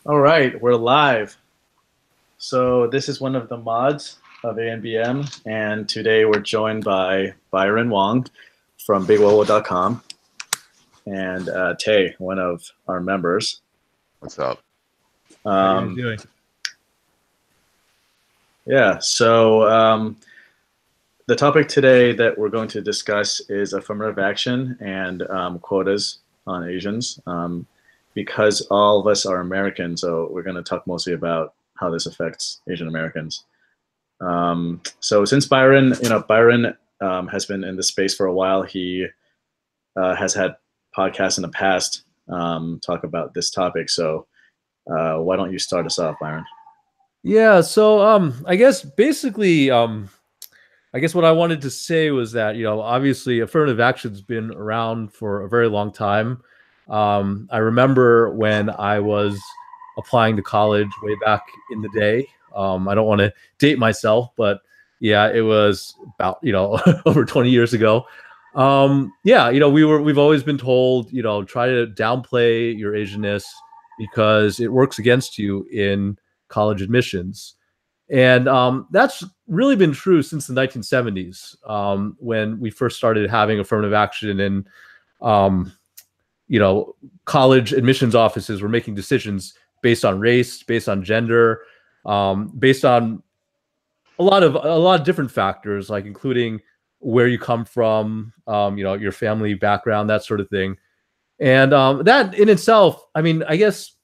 All right, we're live. So this is one of the mods of ANBM, and today we're joined by Byron Wong from BigWowo.com and Tay, one of our members. What's up? How are you guys doing? Yeah, so the topic today that we're going to discuss is affirmative action and quotas on Asians. Because all of us are American, so we're going to talk mostly about how this affects Asian Americans. So since Byron, Byron has been in this space for a while. He has had podcasts in the past talk about this topic. So why don't you start us off, Byron? Yeah, so I guess basically, I guess what I wanted to say was that, obviously affirmative action's been around for a very long time. I remember when I was applying to college way back in the day. I don't want to date myself, but yeah, it was about, over 20 years ago. Yeah, we've always been told, try to downplay your Asianness because it works against you in college admissions. And that's really been true since the 1970s, when we first started having affirmative action and college admissions offices were making decisions based on race, based on gender, based on a lot of different factors, like including where you come from, your family background, that sort of thing. And that in itself, I mean, I guess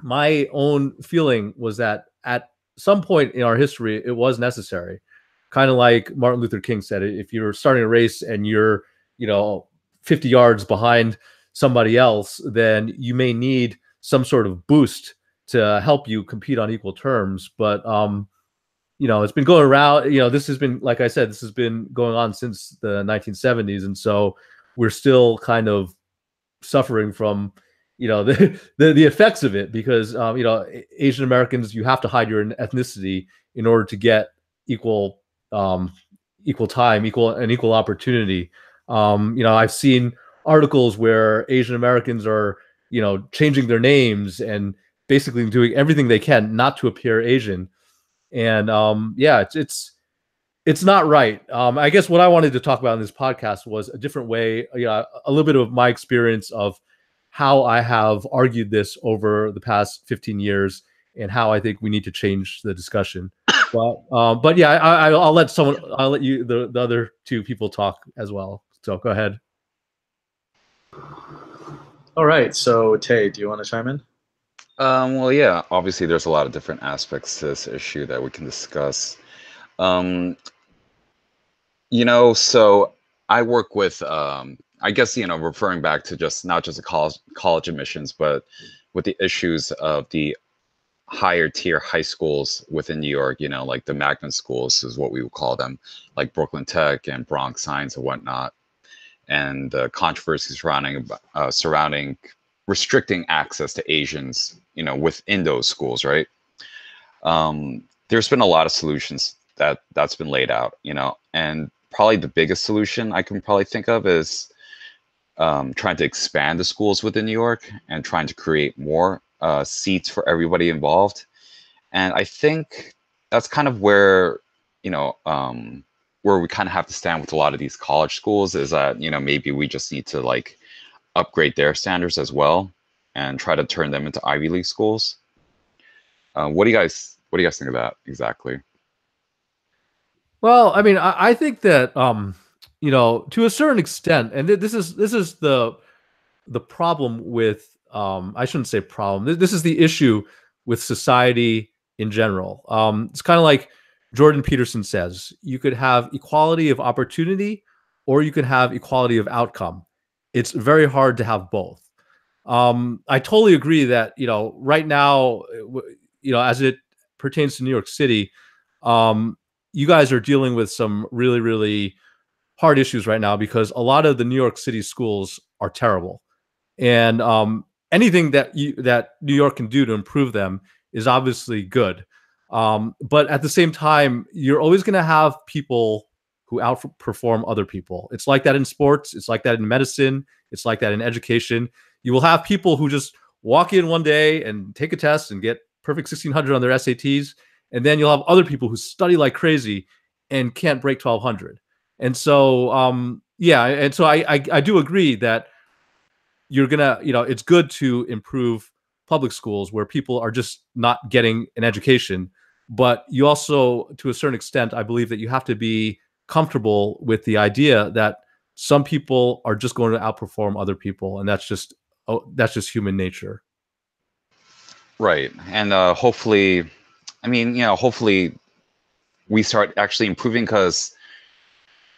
my own feeling was that at some point in our history, it was necessary. Kind of like Martin Luther King said, if you're starting a race and you're, 50 yards behind somebody else, then you may need some sort of boost to help you compete on equal terms. But it's been going around, this has been, like I said, this has been going on since the 1970s. And so we're still kind of suffering from, the effects of it, because, Asian Americans, you have to hide your ethnicity in order to get equal time, equal opportunity. I've seen articles where Asian Americans are, changing their names and basically doing everything they can not to appear Asian. And yeah, it's not right. I guess what I wanted to talk about in this podcast was a different way, a little bit of my experience of how I have argued this over the past 15 years and how I think we need to change the discussion. But yeah, I'll let you, the other two people talk as well. So go ahead. All right, so Tay, do you want to chime in? Well, yeah, obviously there's a lot of different aspects to this issue that we can discuss. So I work with, I guess, referring back to just not just the college admissions, but with the issues of the higher tier high schools within New York, like the magnet schools is what we would call them, like Brooklyn Tech and Bronx Science and whatnot, and the controversy surrounding restricting access to Asians, within those schools, right? There's been a lot of solutions that's been laid out, and probably the biggest solution I can probably think of is trying to expand the schools within New York and trying to create more seats for everybody involved. And I think that's kind of where, where we kind of have to stand with a lot of these college schools, is that, maybe we just need to like upgrade their standards as well and try to turn them into Ivy League schools. What do you guys think of that exactly? Well, I mean, I think that to a certain extent, and this is the problem with, I shouldn't say problem. This is the issue with society in general. It's kind of like Jordan Peterson says, you could have equality of opportunity or you could have equality of outcome. It's very hard to have both. I totally agree that, right now, as it pertains to New York City, you guys are dealing with some really, really hard issues right now because a lot of the New York City schools are terrible. And anything that New York can do to improve them is obviously good. But at the same time, you're always going to have people who outperform other people. It's like that in sports. It's like that in medicine. It's like that in education. You will have people who just walk in one day and take a test and get perfect 1600 on their SATs, and then you'll have other people who study like crazy and can't break 1200. And so yeah, and so I do agree that you're gonna, it's good to improve public schools where people are just not getting an education, but you also, to a certain extent, I believe that you have to be comfortable with the idea that some people are just going to outperform other people, and that's just human nature. Right. And hopefully, I mean, hopefully we start actually improving because,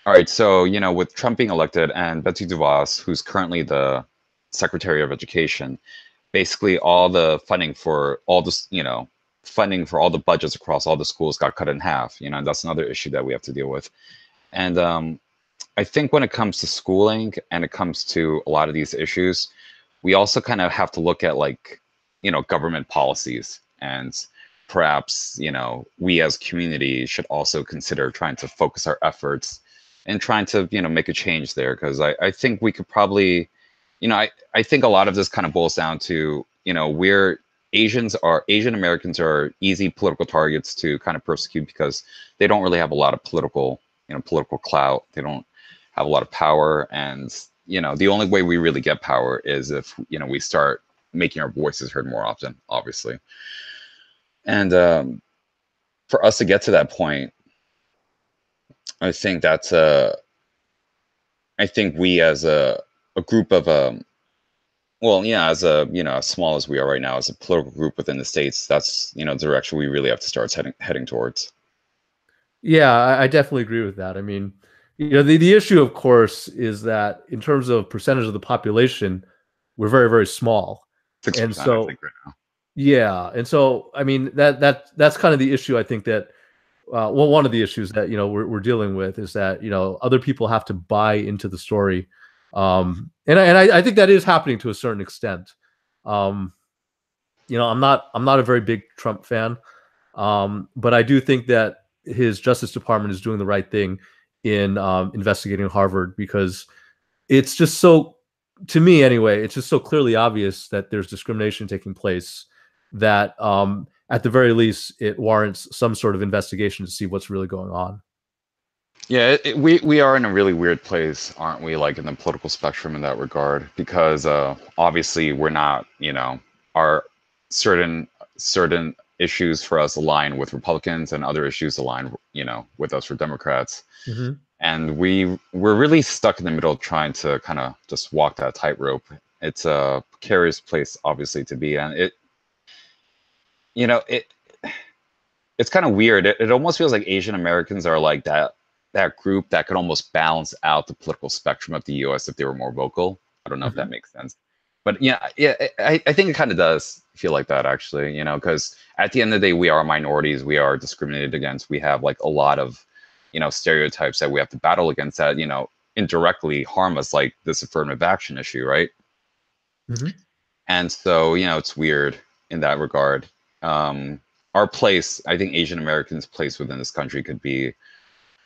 all right, so, with Trump being elected and Betsy DeVos, who's currently the Secretary of Education, basically all the funding for all this, funding for all the budgets across all the schools got cut in half, and that's another issue that we have to deal with. And I think when it comes to schooling and it comes to a lot of these issues, we also kind of have to look at government policies, and perhaps, we as community should also consider trying to focus our efforts and trying to, make a change there. Because I think we could probably, I think a lot of this kind of boils down to, we're Asian Americans are easy political targets to kind of persecute because they don't really have a lot of political clout. They don't have a lot of power. And, the only way we really get power is if, we start making our voices heard more often, obviously. And for us to get to that point, I think that's I think we as a group of well, yeah, as as small as we are right now, as a political group within the states, that's the direction we really have to start heading towards. Yeah, I definitely agree with that. I mean, the issue, of course, is that in terms of percentage of the population, we're very, very small. 6%, I So think, right now. yeah, and so I mean that's kind of the issue. I think that well, one of the issues that we're dealing with is that other people have to buy into the story, and I think that is happening to a certain extent. Um, I'm not a very big Trump fan, but I do think that his Justice Department is doing the right thing in investigating Harvard, because it's just so, to me anyway, it's just so clearly obvious that there's discrimination taking place that at the very least it warrants some sort of investigation to see what's really going on. Yeah, we are in a really weird place, aren't we? Like in the political spectrum in that regard, because obviously we're not, our certain issues for us align with Republicans, and other issues align, with us for Democrats. Mm-hmm. And we're really stuck in the middle, trying to kind of just walk that tightrope. It's a precarious place, obviously, to be, and you know, it it's kind of weird. It almost feels like Asian Americans are like that group that could almost balance out the political spectrum of the U.S. if they were more vocal. I don't know if that makes sense, but yeah, I think it kind of does feel like that, actually. Because at the end of the day, we are minorities. We are discriminated against. We have like a lot of stereotypes that we have to battle against that indirectly harm us, like this affirmative action issue, right? Mm-hmm. And so it's weird in that regard. Our place, I think Asian Americans' place within this country could be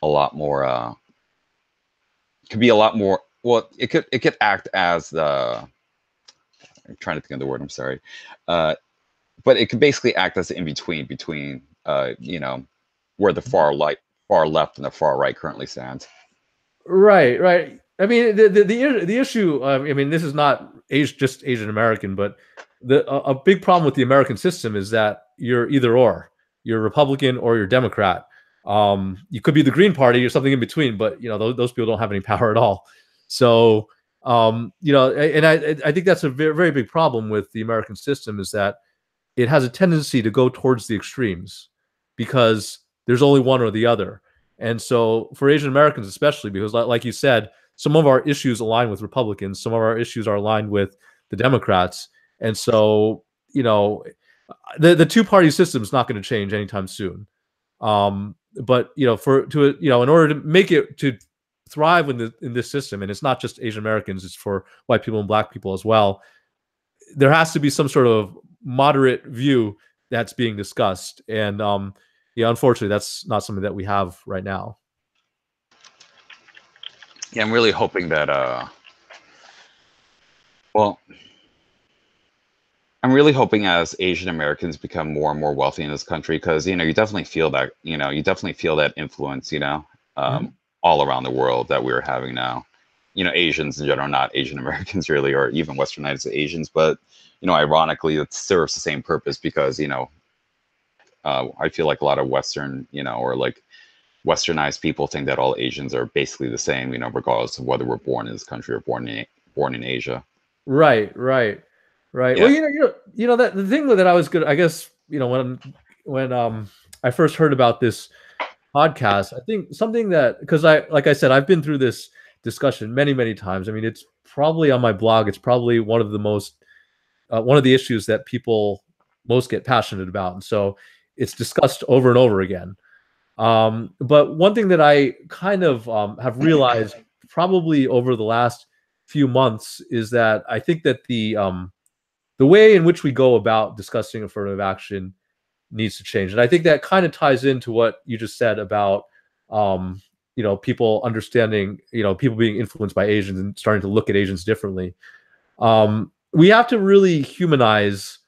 a lot more well, it could act as the, I'm trying to think of the word, I'm sorry, but it could basically act as the between where the far left and the far right currently stands. Right. I mean, the issue. I mean, this is not just Asian American, but a big problem with the American system is that you're either or. You're Republican or you're Democrat. You could be the Green Party or something in between, but those people don't have any power at all. So and I think that's a very, very big problem with the American system, is that it has a tendency to go towards the extremes because there's only one or the other. And so for Asian Americans, especially, because like you said, some of our issues align with Republicans, some of our issues are aligned with the Democrats. And so, the two-party system is not going to change anytime soon. But in order to make it to thrive in this system, and it's not just Asian Americans, it's for white people and black people as well, there has to be some sort of moderate view that's being discussed. And unfortunately, that's not something that we have right now. Yeah, I'm really hoping that well, really hoping as Asian Americans become more and more wealthy in this country, because you definitely feel that influence, Mhm. all around the world that we're having now. Asians in general, not Asian Americans really, or even Westernized Asians, but ironically, it serves the same purpose because I feel like a lot of Western, or like Westernized people think that all Asians are basically the same, regardless of whether we're born in this country or born in Asia. Right, right, right. Well, Yeah. that the thing that I was good, I guess, when I first heard about this podcast, I think something that, because like I said, I've been through this discussion many, many times. I mean, it's probably on my blog. It's probably one of the issues that people most get passionate about, and so it's discussed over and over again. But one thing that I kind of have realized probably over the last few months is that I think that the way in which we go about discussing affirmative action needs to change, and I think that kind of ties into what you just said about people understanding, people being influenced by Asians and starting to look at Asians differently. We have to really humanize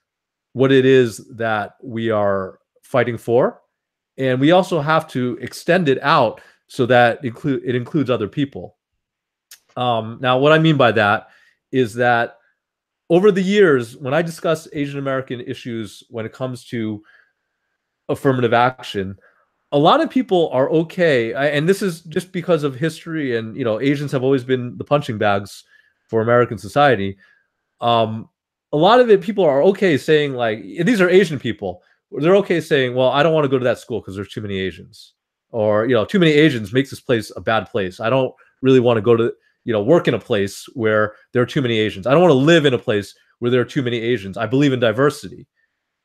what it is that we are fighting for, and we also have to extend it out so that it includes other people. Now, what I mean by that is that over the years, when I discuss Asian American issues when it comes to affirmative action, a lot of people are okay, and this is just because of history, and Asians have always been the punching bags for American society. um, a lot of it, people are okay saying, like, these are Asian people. They're okay saying, well, I don't want to go to that school because there's too many Asians, or too many Asians makes this place a bad place. I don't really want to go to work in a place where there are too many Asians. I don't want to live in a place where there are too many Asians. I believe in diversity.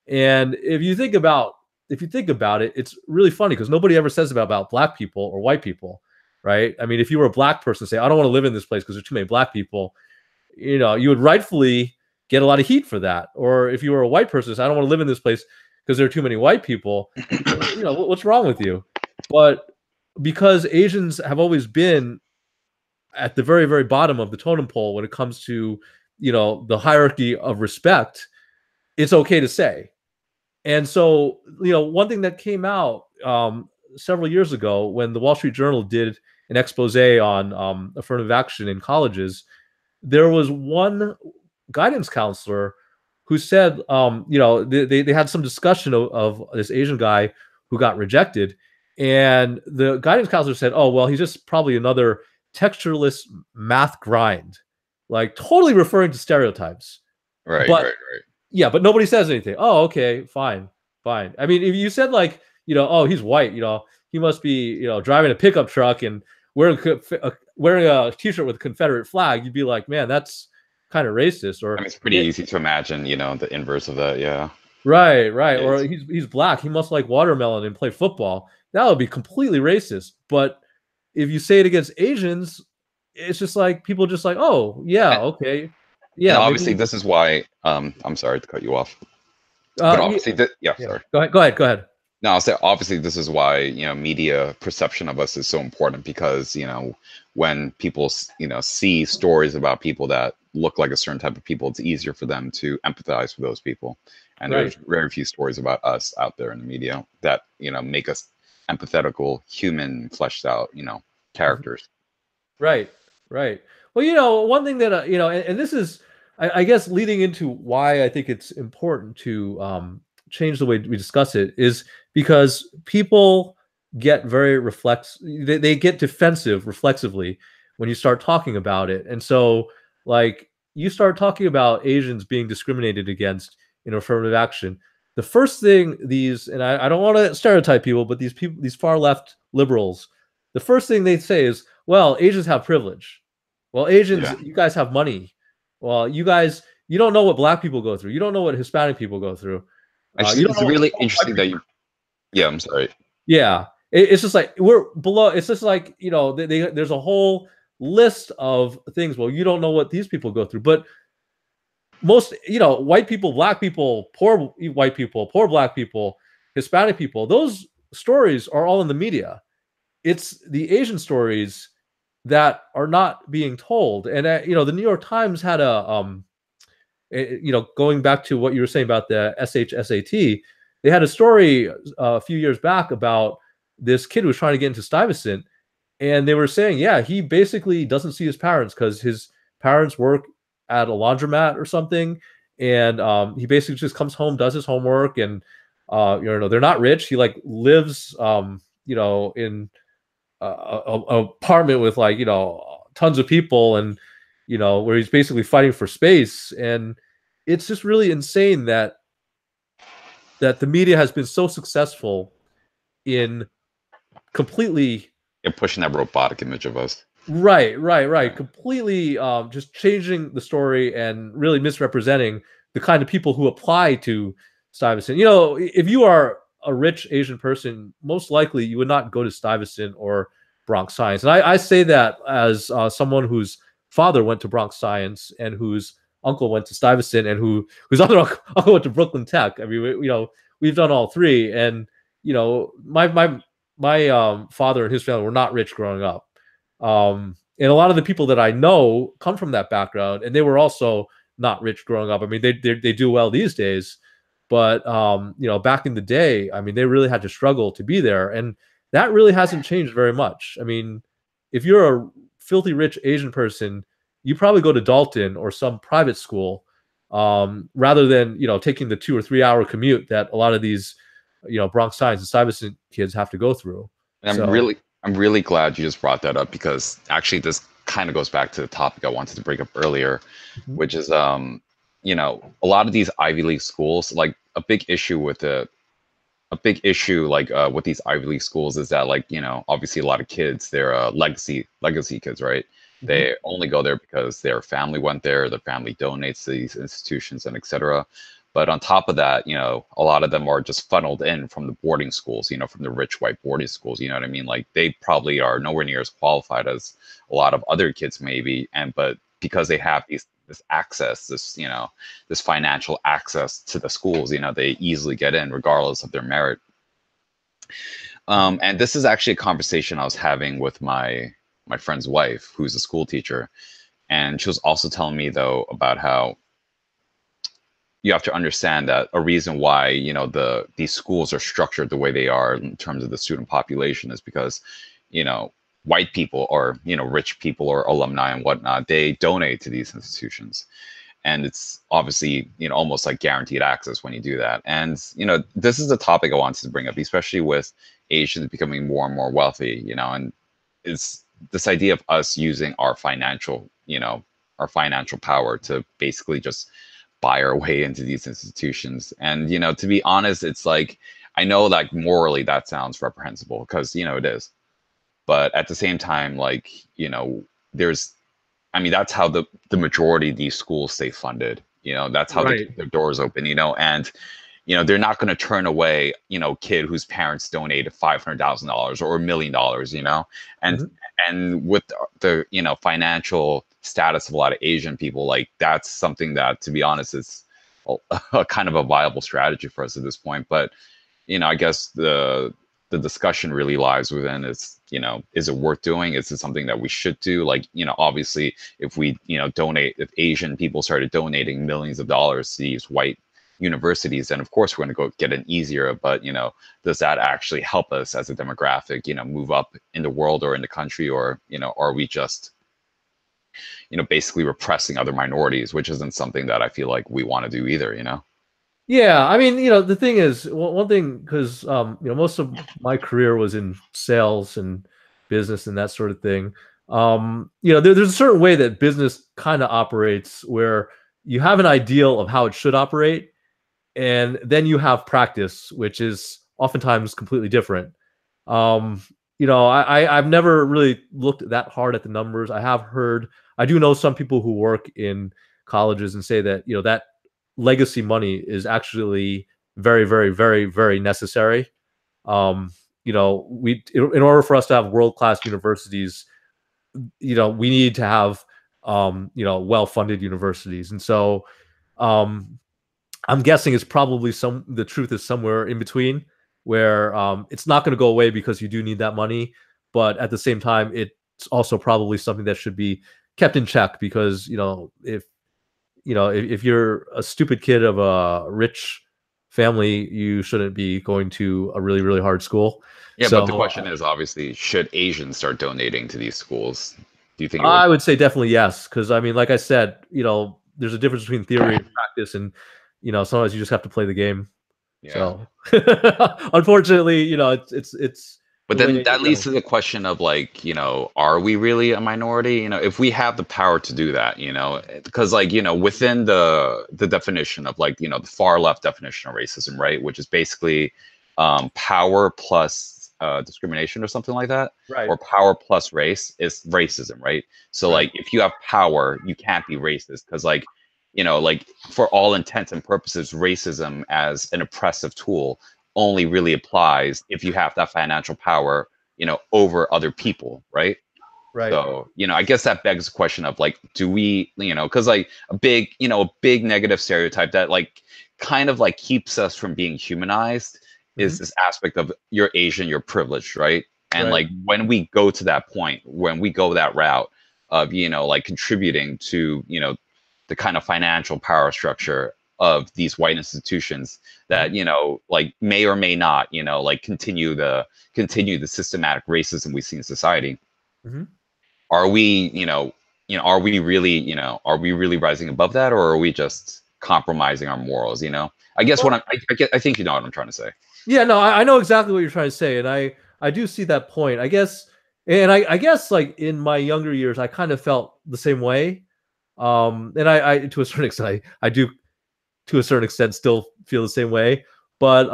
And if you think about it, it's really funny because nobody ever says about black people or white people, right? I mean, if you were a black person, say, I don't want to live in this place because there's too many black people, you would rightfully get a lot of heat for that. Or if you were a white person, say, I don't want to live in this place because there are too many white people. What's wrong with you? But because Asians have always been at the very, very bottom of the totem pole when it comes to, the hierarchy of respect, it's okay to say. And so, one thing that came out several years ago when the Wall Street Journal did an expose on affirmative action in colleges, there was one guidance counselor who said, they had some discussion of this Asian guy who got rejected. And the guidance counselor said, oh, well, he's just probably another textureless math grind, like totally referring to stereotypes. Right, But right, yeah, but nobody says anything. Oh, okay, fine, fine. I mean, if you said, like, oh, he's white, he must be, driving a pickup truck and wearing a t-shirt with a Confederate flag, you'd be like, man, that's kind of racist. Or I mean, it's pretty easy to imagine, the inverse of that. Yeah. right, right. It Or is. he's black, he must like watermelon and play football. That would be completely racist. But if you say it against Asians, it's just like people just like, oh yeah, And, okay, and yeah, obviously, maybe. this is why. I'm sorry to cut you off, but Yeah, obviously, yeah, yeah. sorry. Go ahead. No, I'll say obviously this is why media perception of us is so important because when people see stories about people that look like a certain type of people, it's easier for them to empathize with those people. And Right. there's very few stories about us out there in the media that make us empathetical, human, fleshed out Mhm. characters. Right, right. Well, one thing that and this is, I guess, leading into why I think it's important to change the way we discuss it is because people get very they get defensive reflexively when you start talking about it, and so, like, you start talking about Asians being discriminated against in affirmative action. The first thing these, and I don't want to stereotype people, but these people, these far left liberals, the first thing they say is, well, Asians have privilege. Well, Asians, Yeah, you guys have money. Well, you don't know what black people go through. You don't know what Hispanic people go through. You don't it's know really what white interesting that people. you. Yeah, I'm sorry. Yeah, it's just like we're below. It's just like, there's a whole list of things. Well, you don't know what these people go through, but most, white people, black people, poor white people, poor black people, Hispanic people, those stories are all in the media. It's the Asian stories that are not being told. And the New York Times had going back to what you were saying about the SHSAT, they had a story a few years back about this kid who was trying to get into Stuyvesant, and they were saying, yeah, he basically doesn't see his parents because his parents work at a laundromat or something, and he basically just comes home, does his homework, and they're not rich. He like lives in a apartment with like tons of people, and where he's basically fighting for space. And it's just really insane that the media has been so successful in completely pushing that robotic image of us. Right. Completely just changing the story and really misrepresenting the kind of people who apply to Stuyvesant. If you are a rich Asian person, most likely you would not go to Stuyvesant or Bronx Science. And I say that as someone whose father went to Bronx Science and whose uncle went to Stuyvesant and whose other uncle went to Brooklyn Tech. I mean, we've done all three. And, my father and his family were not rich growing up. And a lot of the people that I know come from that background, and they were also not rich growing up. I mean, they do well these days, but back in the day, I mean, they really had to struggle to be there, and that really hasn't changed very much. I mean, if you're a filthy rich Asian person, you probably go to Dalton or some private school, rather than taking the 2 or 3 hour commute that a lot of these Bronx Science and Stuyvesant kids have to go through. And I'm really glad you just brought that up, because actually this kind of goes back to the topic I wanted to bring up earlier, which is a lot of these Ivy League schools, like a big issue with these Ivy League schools is that, like, obviously a lot of kids, they're legacy kids, right? They only go there because their family went there, their family donates to these institutions, and etc. But on top of that, a lot of them are just funneled in from the boarding schools, from the rich white boarding schools. You know what I mean? Like, they probably are nowhere near as qualified as a lot of other kids maybe. But because they have this access, this financial access to the schools, they easily get in regardless of their merit. And this is actually a conversation I was having with my friend's wife, who's a school teacher. And she was also telling me, though, about how you have to understand that a reason why these schools are structured the way they are in terms of the student population is because white people or rich people or alumni and whatnot, they donate to these institutions, and it's obviously almost like guaranteed access when you do that. And this is a topic I wanted to bring up, especially with Asians becoming more and more wealthy, and it's this idea of us using our financial power to basically just buy our way into these institutions. And to be honest, it's like, I know, like, morally that sounds reprehensible, because it is, but at the same time, like, that's how the majority of these schools stay funded. That's how they keep their doors open. And they're not going to turn away kid whose parents donated $500,000 or $1 million. And with the financial status of a lot of Asian people, like, that's something that, to be honest, is a kind of a viable strategy for us at this point. But I guess the discussion really lies within is it worth doing? Is it something that we should do? Like, obviously, if we if Asian people started donating millions of dollars to these white universities, then of course we're going to go get an easier. But does that actually help us as a demographic move up in the world or in the country? Or are we just basically repressing other minorities, which isn't something that I feel like we want to do either. Yeah, I mean, the thing is, one thing, because most of my career was in sales and business and that sort of thing. There's a certain way that business kind of operates, where you have an ideal of how it should operate, and then you have practice, which is oftentimes completely different. I've never really looked that hard at the numbers. I do know some people who work in colleges and say that that legacy money is actually very, very, very, very necessary. In order for us to have world-class universities, we need to have well-funded universities. And so I'm guessing it's probably the truth is somewhere in between, where it's not going to go away because you do need that money, but at the same time, it's also probably something that should be kept in check, because if you know, if you're a stupid kid of a rich family, you shouldn't be going to a really, really hard school. Yeah, but the So question is obviously, should Asians start donating to these schools? Do you think it would? I would say definitely yes, because I mean, like I said, you know, there's a difference between theory and practice, and you know, sometimes you just have to play the game. Yeah. So unfortunately, you know, it's But the way, then that you leads know. to the question of like, are we really a minority? If we have the power to do that, because like, within the definition of like, the far left definition of racism, right, which is basically power plus discrimination or something like that, Right, or power plus race is racism, right? So right, like, if you have power, you can't be racist because like for all intents and purposes, racism as an oppressive tool only really applies if you have that financial power, over other people, right? right. So, I guess that begs the question of like, do we, because like a big negative stereotype that like kind of like keeps us from being humanized Hmm. is this aspect of you're Asian, you're privileged, right? And Right. like when we go to that point, when we go that route of, like contributing to, the kind of financial power structure of these white institutions Hmm. that, like may or may not, like continue the systematic racism we see in society. Hmm. Are we are we really rising above that, or are we just compromising our morals? I guess what Well, I think you know what I'm trying to say. yeah, no, I know exactly what you're trying to say, and I do see that point. I guess, and I guess like in my younger years, I kind of felt the same way. And I to a certain extent, I do to a certain extent still feel the same way. But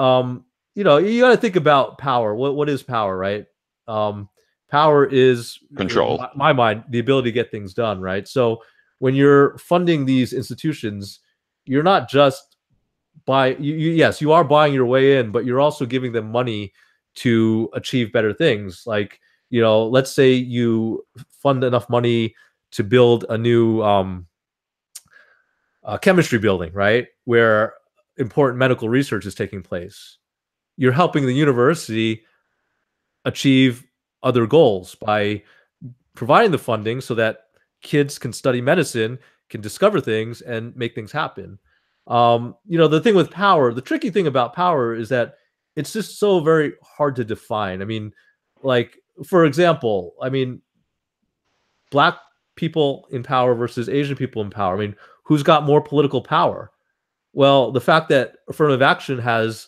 you know, you got to think about power. What is power, right? Um, Power is, in Control. my mind, the ability to get things done, right? So when you're funding these institutions, you're not just yes, you are buying your way in, but you're also giving them money to achieve better things. Like, you know, let's say you fund enough money to build a new chemistry building, right? Where important medical research is taking place. You're helping the university achieve other goals by providing the funding so that kids can study medicine, can discover things, and make things happen. You know, the thing with power, the tricky thing about power is that it's just so very hard to define. I mean, like, for example, I mean, black people in power versus Asian people in power. I mean, who's got more political power? Well, the fact that affirmative action has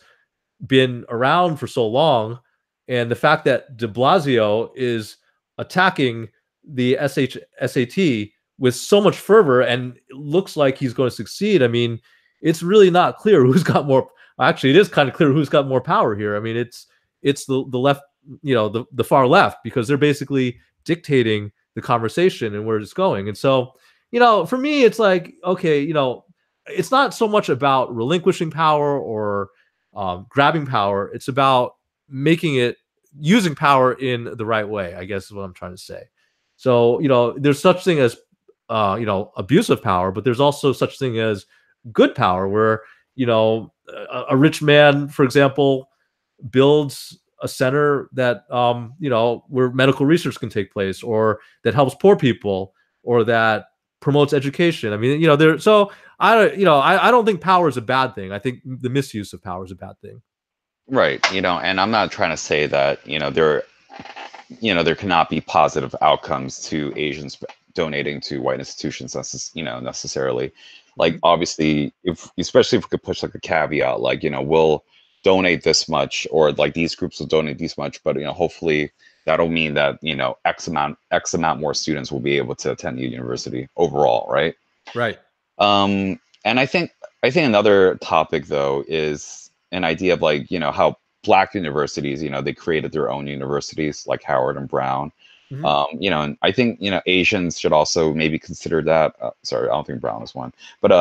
been around for so long, and the fact that De Blasio is attacking the SAT with so much fervor and it looks like he's going to succeed. I mean, it's really not clear who's got more. Actually, it is kind of clear who's got more power here. I mean, it's the left, you know, the far left, because they're basically dictating the conversation and where it's going. And so, you know, for me, it's like, okay, you know, it's not so much about relinquishing power or grabbing power. It's about making it, using power in the right way, I guess is what I'm trying to say. So, you know, there's such thing as, you know, abusive power, but there's also such thing as good power where, you know, a rich man, for example, builds a center that, you know, where medical research can take place, or that helps poor people, or that promotes education. I mean, you know, there, so I don't think power is a bad thing. I think the misuse of power is a bad thing. Right. And I'm not trying to say that, there cannot be positive outcomes to Asians donating to white institutions, necessarily. Like, Mhm. obviously, especially if we could push like a caveat, like, we'll donate this much, or like these groups will donate this much, but, hopefully that'll mean that, X amount more students will be able to attend the university overall, right? Right. And I think another topic though is an idea of like, how black universities, they created their own universities like Howard and Brown. Hmm. And I think, Asians should also maybe consider that. Sorry, I don't think Brown is one, but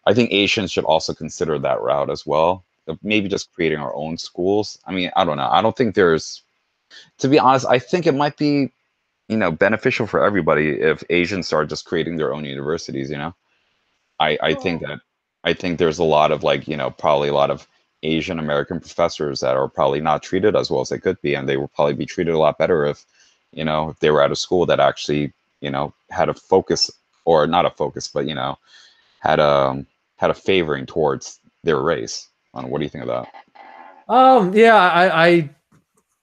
I think Asians should also consider that route as well. Of maybe just creating our own schools. I mean, I don't know. I don't think to be honest, I think it might be, beneficial for everybody if Asians start just creating their own universities. I think Well, that I think there's a lot of like, probably a lot of Asian American professors that are probably not treated as well as they could be, and they will probably be treated a lot better if they were at a school that actually, had a focus, or not a focus, but, had had a favoring towards their race. What do you think of that? Yeah, I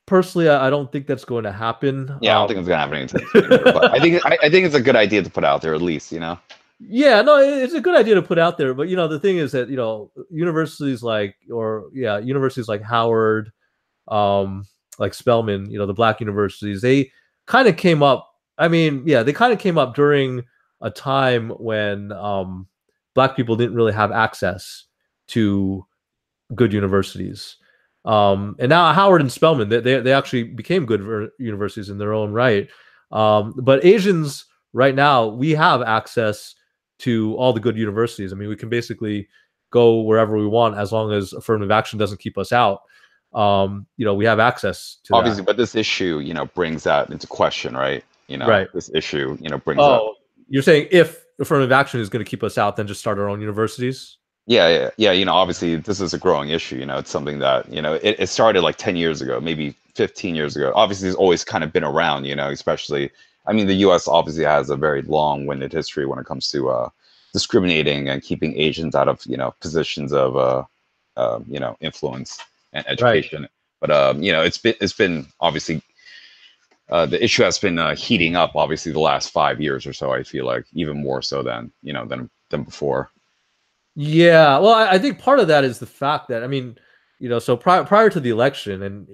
personally, I don't think that's going to happen. Yeah, I don't think it's gonna happen anytime soon either. But I think it's a good idea to put out there at least, you know. Yeah, no, it's a good idea to put out there, but the thing is that universities like, universities like Howard, like Spelman, the black universities, they kind of came up. I mean, yeah, they kind of came up during a time when black people didn't really have access to good universities. And now Howard and Spelman, they actually became good universities in their own right. But Asians right now, we have access to all the good universities. I mean, we can basically go wherever we want as long as affirmative action doesn't keep us out. We have access to Obviously, that. but this issue, brings that into question, right? Right. This issue, brings up. Oh, you're saying if affirmative action is going to keep us out, then just start our own universities? Yeah. Obviously, this is a growing issue. It's something that it started like 10 years ago, maybe 15 years ago. Obviously, it's always kind of been around. Especially, I mean, the U.S. obviously has a very long-winded history when it comes to discriminating and keeping Asians out of positions of influence and Right. education. But it's been obviously the issue has been heating up. Obviously, the last 5 years or so. I feel like even more so than than before. Yeah, well, I think part of that is the fact that, I mean, so prior to the election, and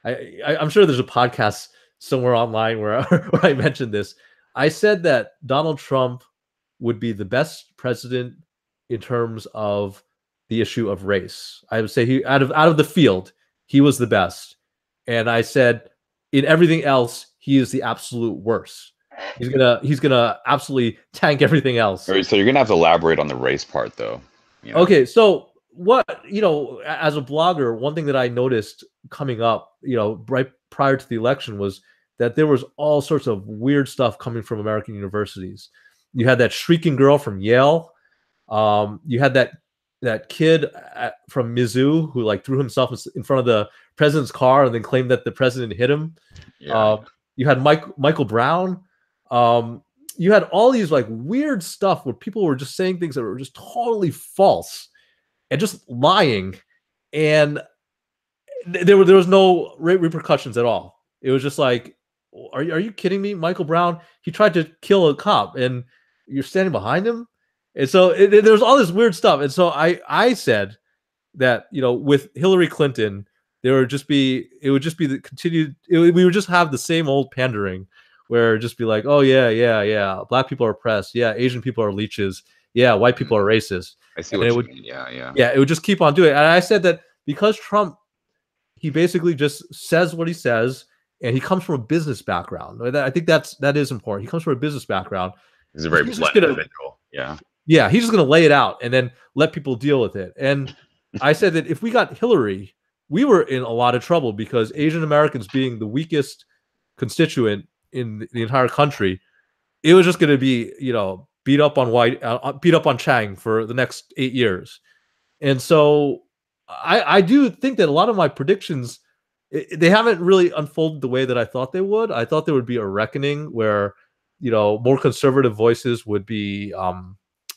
I'm sure there's a podcast somewhere online where where I mentioned this. I said that Donald Trump would be the best president in terms of the issue of race. I would say he out of the field, he was the best, and I said in everything else, he is the absolute worst. He's gonna absolutely tank everything else. All right, so you're gonna have to elaborate on the race part, though. Okay, so what, as a blogger, one thing that I noticed coming up, right prior to the election was that there was all sorts of weird stuff coming from American universities. You had that shrieking girl from Yale. You had that kid from Mizzou who like threw himself in front of the president's car and then claimed that the president hit him. Yeah. You had Michael Brown. You had all these like weird stuff where people were just saying things that were just totally false and just lying, and there was no repercussions at all. It was just like, are you kidding me? Michael Brown, he tried to kill a cop, and you're standing behind him, and so there was all this weird stuff. And so I said that with Hillary Clinton, it would just be the continued. We would just have the same old pandering, where it'd just be like, oh yeah, black people are oppressed, yeah, Asian people are leeches, yeah, white people are racist. I see And what you mean. Yeah. it would just keep on doing it. And I said that because Trump, he basically just says what he says, and he comes from a business background. I think that is important. He comes from a business background. He's a very blunt individual. Yeah. Yeah, he's just going to lay it out and then let people deal with it. And I said that if we got Hillary, we were in a lot of trouble because Asian Americans being the weakest constituent in the entire country, it was just going to be, beat up on Chang for the next 8 years. And so I do think that a lot of my predictions, they haven't really unfolded the way that I thought they would. I thought there would be a reckoning where, more conservative voices would be,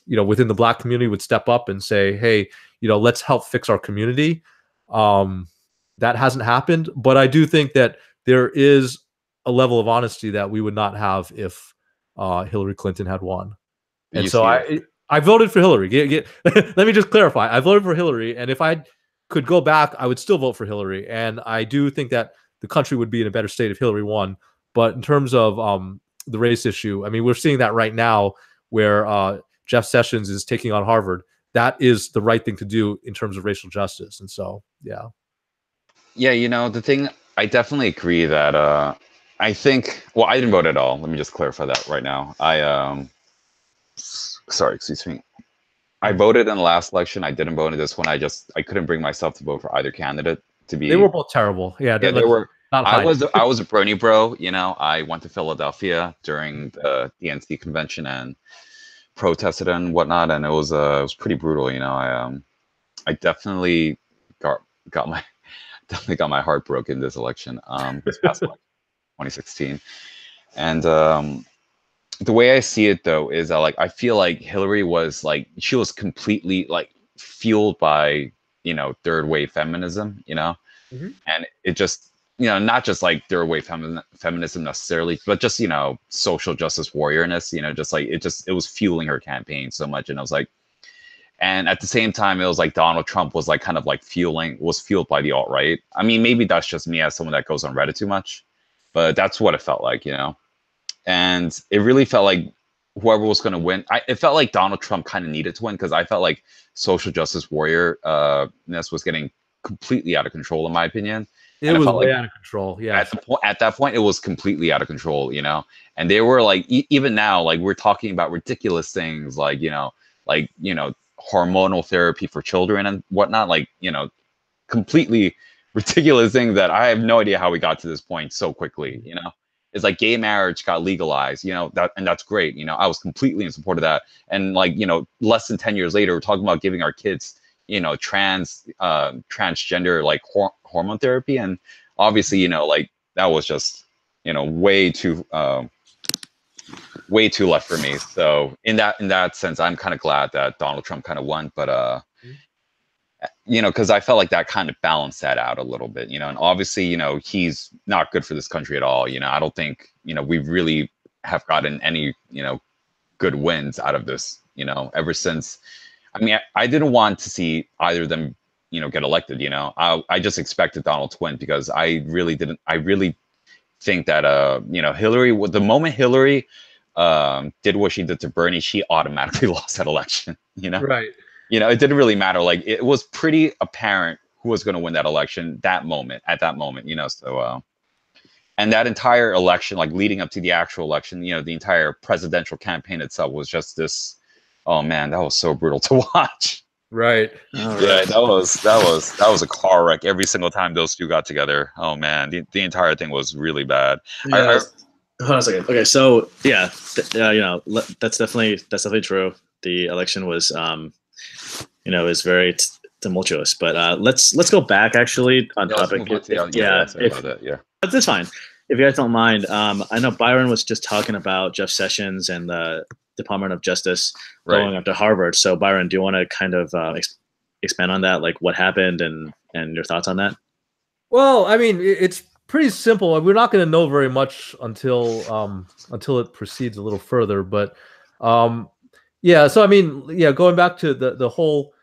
within the black community would step up and say, hey, let's help fix our community. That hasn't happened, but I do think that there is a level of honesty that we would not have if Hillary Clinton had won. And so I voted for Hillary. Let me just clarify. I voted for Hillary, and if I could go back, I would still vote for Hillary. And I do think that the country would be in a better state if Hillary won. But in terms of the race issue, I mean, we're seeing that right now where Jeff Sessions is taking on Harvard. That is the right thing to do in terms of racial justice. And so, yeah. Yeah, the thing, I definitely agree that I think, well, I didn't vote at all. Let me just clarify that right now. Sorry, excuse me. I voted in the last election. I didn't vote in this one. I couldn't bring myself to vote for either candidate to be. They were both terrible. Yeah, they were. I was a brony bro. I went to Philadelphia during the DNC convention and protested and whatnot, and it was pretty brutal. I definitely got my heart broken this election. This past election, 2016, and the way I see it though is that like I feel like Hillary was like she was completely like fueled by third wave feminism, Mhm. and it just not just like third wave feminism necessarily, but just social justice warriorness, just like it was fueling her campaign so much, and I was like, and at the same time it was like Donald Trump was like kind of like fueled by the alt right. I mean, maybe that's just me as someone that goes on Reddit too much, but that's what it felt like, and it really felt like whoever was going to win, it felt like Donald Trump kind of needed to win because I felt like social justice warrior ness was getting completely out of control in my opinion, It and I was felt way like out of control. Yes. at that point it was completely out of control, and they were like even now like we're talking about ridiculous things like like hormonal therapy for children and whatnot, like completely ridiculous thing that I have no idea how we got to this point so quickly. It's like gay marriage got legalized, and that's great. I was completely in support of that. And like, less than 10 years later, we're talking about giving our kids, transgender like hormone therapy. And obviously, like that was just, way too left for me. So in that sense, I'm kind of glad that Donald Trump kind of won, but because I felt like that kind of balanced that out a little bit, and obviously, he's not good for this country at all. I don't think, we really have gotten any, good wins out of this, ever since. I mean, I didn't want to see either of them, get elected, I just expected Donald to win because I really think that, Hillary, the moment Hillary did what she did to Bernie, she automatically lost that election, Right. it didn't really matter. Like it was pretty apparent who was going to win that election at that moment, so and that entire election, like leading up to the actual election, the entire presidential campaign itself was just this, oh man, that was so brutal to watch. Right. All Yeah, right. that was a car wreck every single time those two got together. Oh man, the entire thing was really bad. Yeah. Hold on a second. Okay, so yeah, that's definitely true. The election was, is very tumultuous. But let's go back actually on Yeah, let's topic. move on to about that. Yeah. That's fine. If you guys don't mind, I know Byron was just talking about Jeff Sessions and the Department of Justice going up to Harvard. So Byron, do you want to kind of expand on that, like what happened and your thoughts on that? Well, I mean, it's pretty simple. We're not going to know very much until it proceeds a little further. But yeah, so I mean, yeah, going back to the whole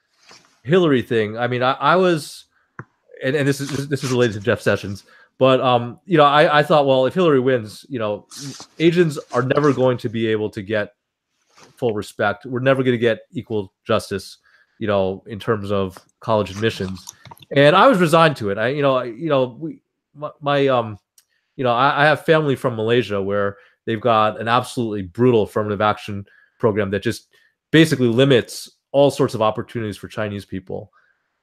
Hillary thing. I mean, I was, and this is related to Jeff Sessions. But I thought, well, if Hillary wins, Asians are never going to be able to get full respect. We're never going to get equal justice, in terms of college admissions. And I was resigned to it. I have family from Malaysia where they've got an absolutely brutal affirmative action program that just basically limits all sorts of opportunities for Chinese people.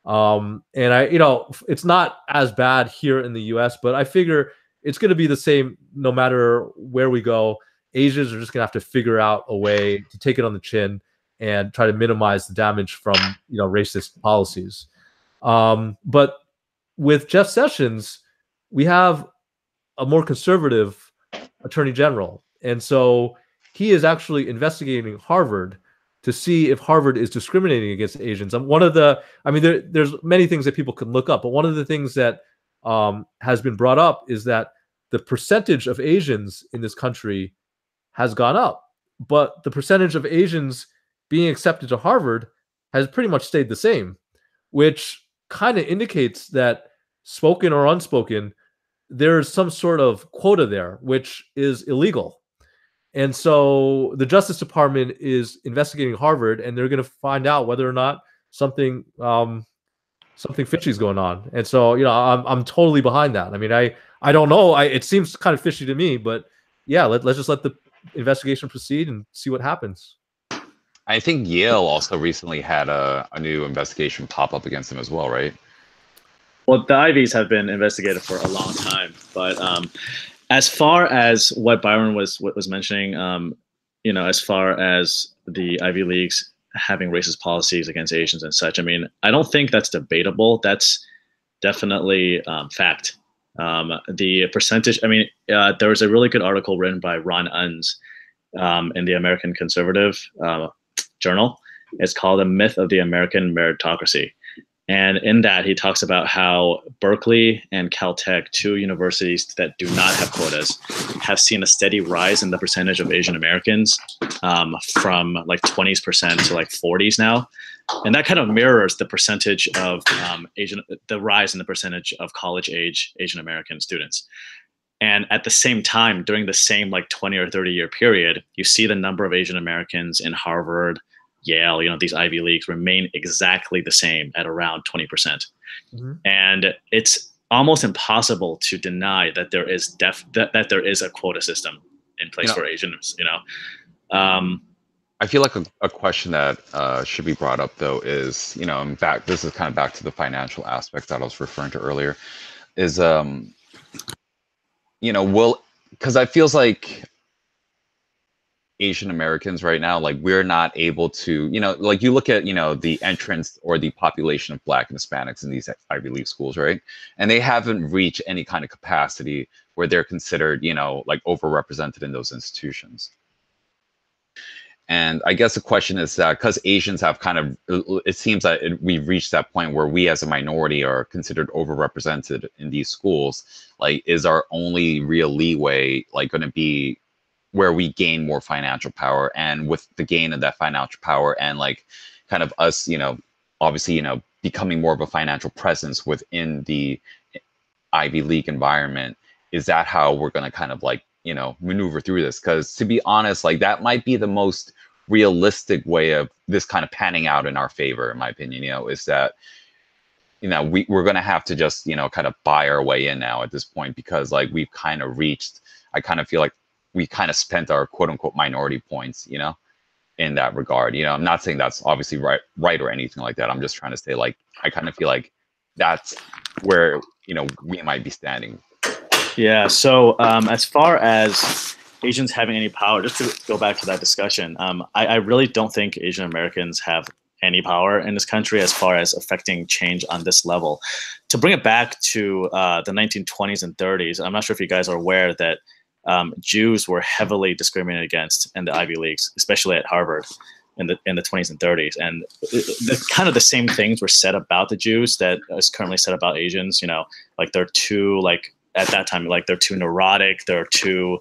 And it's not as bad here in the US, but I figure it's going to be the same no matter where we go. Asians are just going to have to figure out a way to take it on the chin and try to minimize the damage from, racist policies. But with Jeff Sessions, we have a more conservative attorney general. And so he is actually investigating Harvard to see if Harvard is discriminating against Asians. There's many things that people can look up, but one of the things that has been brought up is that the percentage of Asians in this country has gone up, but the percentage of Asians being accepted to Harvard has pretty much stayed the same, which kind of indicates that, spoken or unspoken, there's some sort of quota there, which is illegal. And so the Justice Department is investigating Harvard, and they're going to find out whether or not something fishy is going on. And so, I'm totally behind that. I mean, I don't know. It seems kind of fishy to me, but yeah, let's just let the investigation proceed and see what happens. I think Yale also recently had a new investigation pop up against him as well, right? Well, the Ivies have been investigated for a long time, but as far as what Byron was mentioning, as far as the Ivy Leagues having racist policies against Asians and such, I mean, I don't think that's debatable. That's definitely fact. The percentage, I mean, there was a really good article written by Ron Unz, in the American Conservative Journal. It's called "A Myth of the American Meritocracy." And in that, he talks about how Berkeley and Caltech, two universities that do not have quotas, have seen a steady rise in the percentage of Asian Americans from like 20% to like 40s now. And that kind of mirrors the percentage of the rise in the percentage of college age Asian American students. And at the same time, during the same like 20 or 30-year period, you see the number of Asian Americans in Harvard, Yale, these Ivy Leagues remain exactly the same at around 20%. Mm-hmm. And it's almost impossible to deny that there is that there is a quota system in place for Asians, I feel like a question that should be brought up though is, in fact, this is kind of back to the financial aspect that I was referring to earlier, is, because I feels like Asian Americans right now, like we're not able to, like you look at, the entrance or the population of Black and Hispanics in these Ivy League schools, right? And they haven't reached any kind of capacity where they're considered, like overrepresented in those institutions. And I guess the question is that because Asians have kind of, it seems that we've reached that point where we as a minority are considered overrepresented in these schools, like is our only real leeway like going to be where we gain more financial power? And with the gain of that financial power and like kind of us, obviously, becoming more of a financial presence within the Ivy League environment, is that how we're going to kind of like, maneuver through this? Because to be honest, like that might be the most realistic way of this kind of panning out in our favor, in my opinion, is that, we're going to have to just, kind of buy our way in now at this point, because like we've kind of reached, I kind of feel like we kind of spent our quote unquote minority points, in that regard. I'm not saying that's obviously right or anything like that. I'm just trying to say like, I kind of feel like that's where, we might be standing. Yeah. So as far as Asians having any power, just to go back to that discussion, I really don't think Asian Americans have any power in this country as far as affecting change on this level. To bring it back to the 1920s and 30s, I'm not sure if you guys are aware that Jews were heavily discriminated against in the Ivy Leagues, especially at Harvard in the 20s and 30s. And kind of the same things were said about the Jews that is currently said about Asians, like they're too, like at that time, like they're too neurotic, they're too,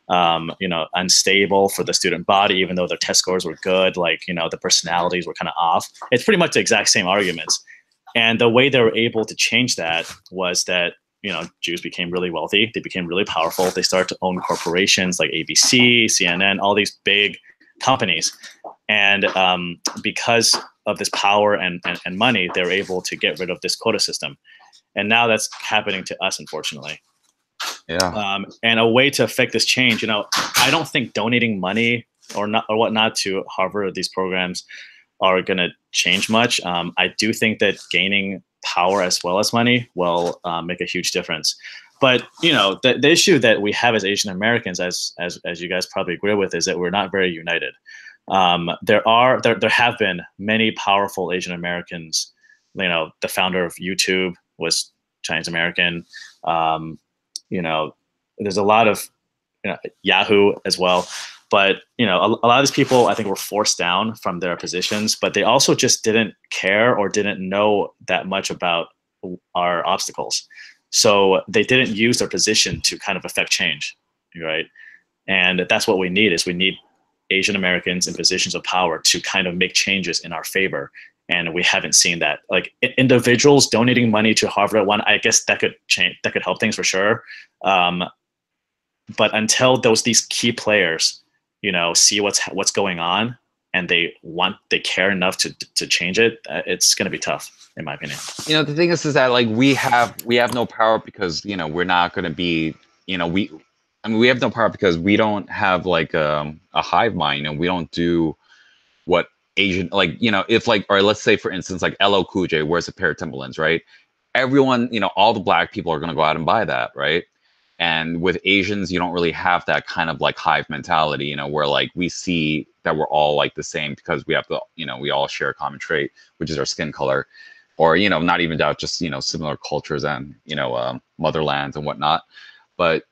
unstable for the student body, even though their test scores were good, like, the personalities were kind of off. It's pretty much the exact same arguments. And the way they were able to change that was that, Jews became really wealthy. They became really powerful. They started to own corporations like ABC, CNN, all these big companies. And because of this power and money, they're able to get rid of this quota system. And now that's happening to us, unfortunately. Yeah. And a way to affect this change, I don't think donating money or whatnot to Harvard or these programs are going to change much. I do think that gaining power as well as money will make a huge difference. But the issue that we have as Asian Americans, as you guys probably agree with, is that we're not very united. There have been many powerful Asian Americans. The founder of YouTube was Chinese American. There's a lot of Yahoo as well. But a lot of these people, I think, were forced down from their positions, but they also just didn't care or didn't know that much about our obstacles. So they didn't use their position to kind of affect change, right? And that's what we need is we need Asian Americans in positions of power to kind of make changes in our favor. And we haven't seen that. Like individuals donating money to Harvard at one, I guess that could change, that could help things for sure. But until these key players, see what's going on and they care enough to change it, it's going to be tough, in my opinion. The thing is that like we have no power because we're not going to be we have no power because we don't have like a hive mind, and we don't do what Asian, like, if like, or let's say for instance like LL Cool J wears a pair of Timberlands, right? Everyone, all the Black people are going to go out and buy that, right? And with Asians, you don't really have that kind of like hive mentality, where like we see that we're all like the same because we have the, we all share a common trait, which is our skin color, or, not even that, just, similar cultures and, motherlands and whatnot. But,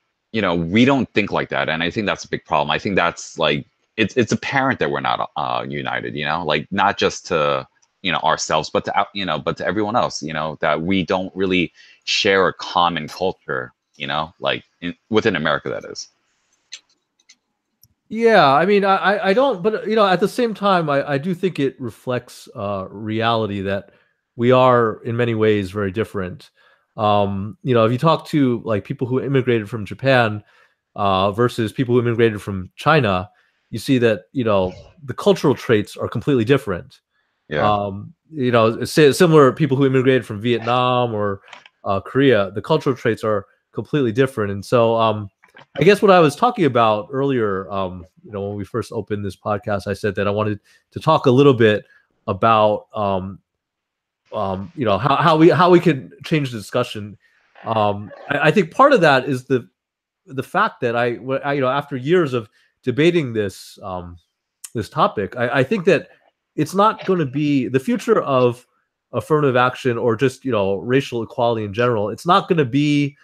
we don't think like that, and I think that's a big problem. I think that's like it's apparent that we're not united. Like not just to ourselves, but to but to everyone else. That we don't really share a common culture. Like within America, that is. Yeah, I mean, I don't, but at the same time, I do think it reflects reality that we are in many ways very different. If you talk to like people who immigrated from Japan versus people who immigrated from China, you see that the cultural traits are completely different. Yeah. Similar people who immigrated from Vietnam or Korea, the cultural traits are completely different, and so I guess what I was talking about earlier, when we first opened this podcast, I said that I wanted to talk a little bit about, how we could change the discussion. I think part of that is the fact that after years of debating this this topic, I think that it's not going to be the future of affirmative action or just racial equality in general. It's not going to be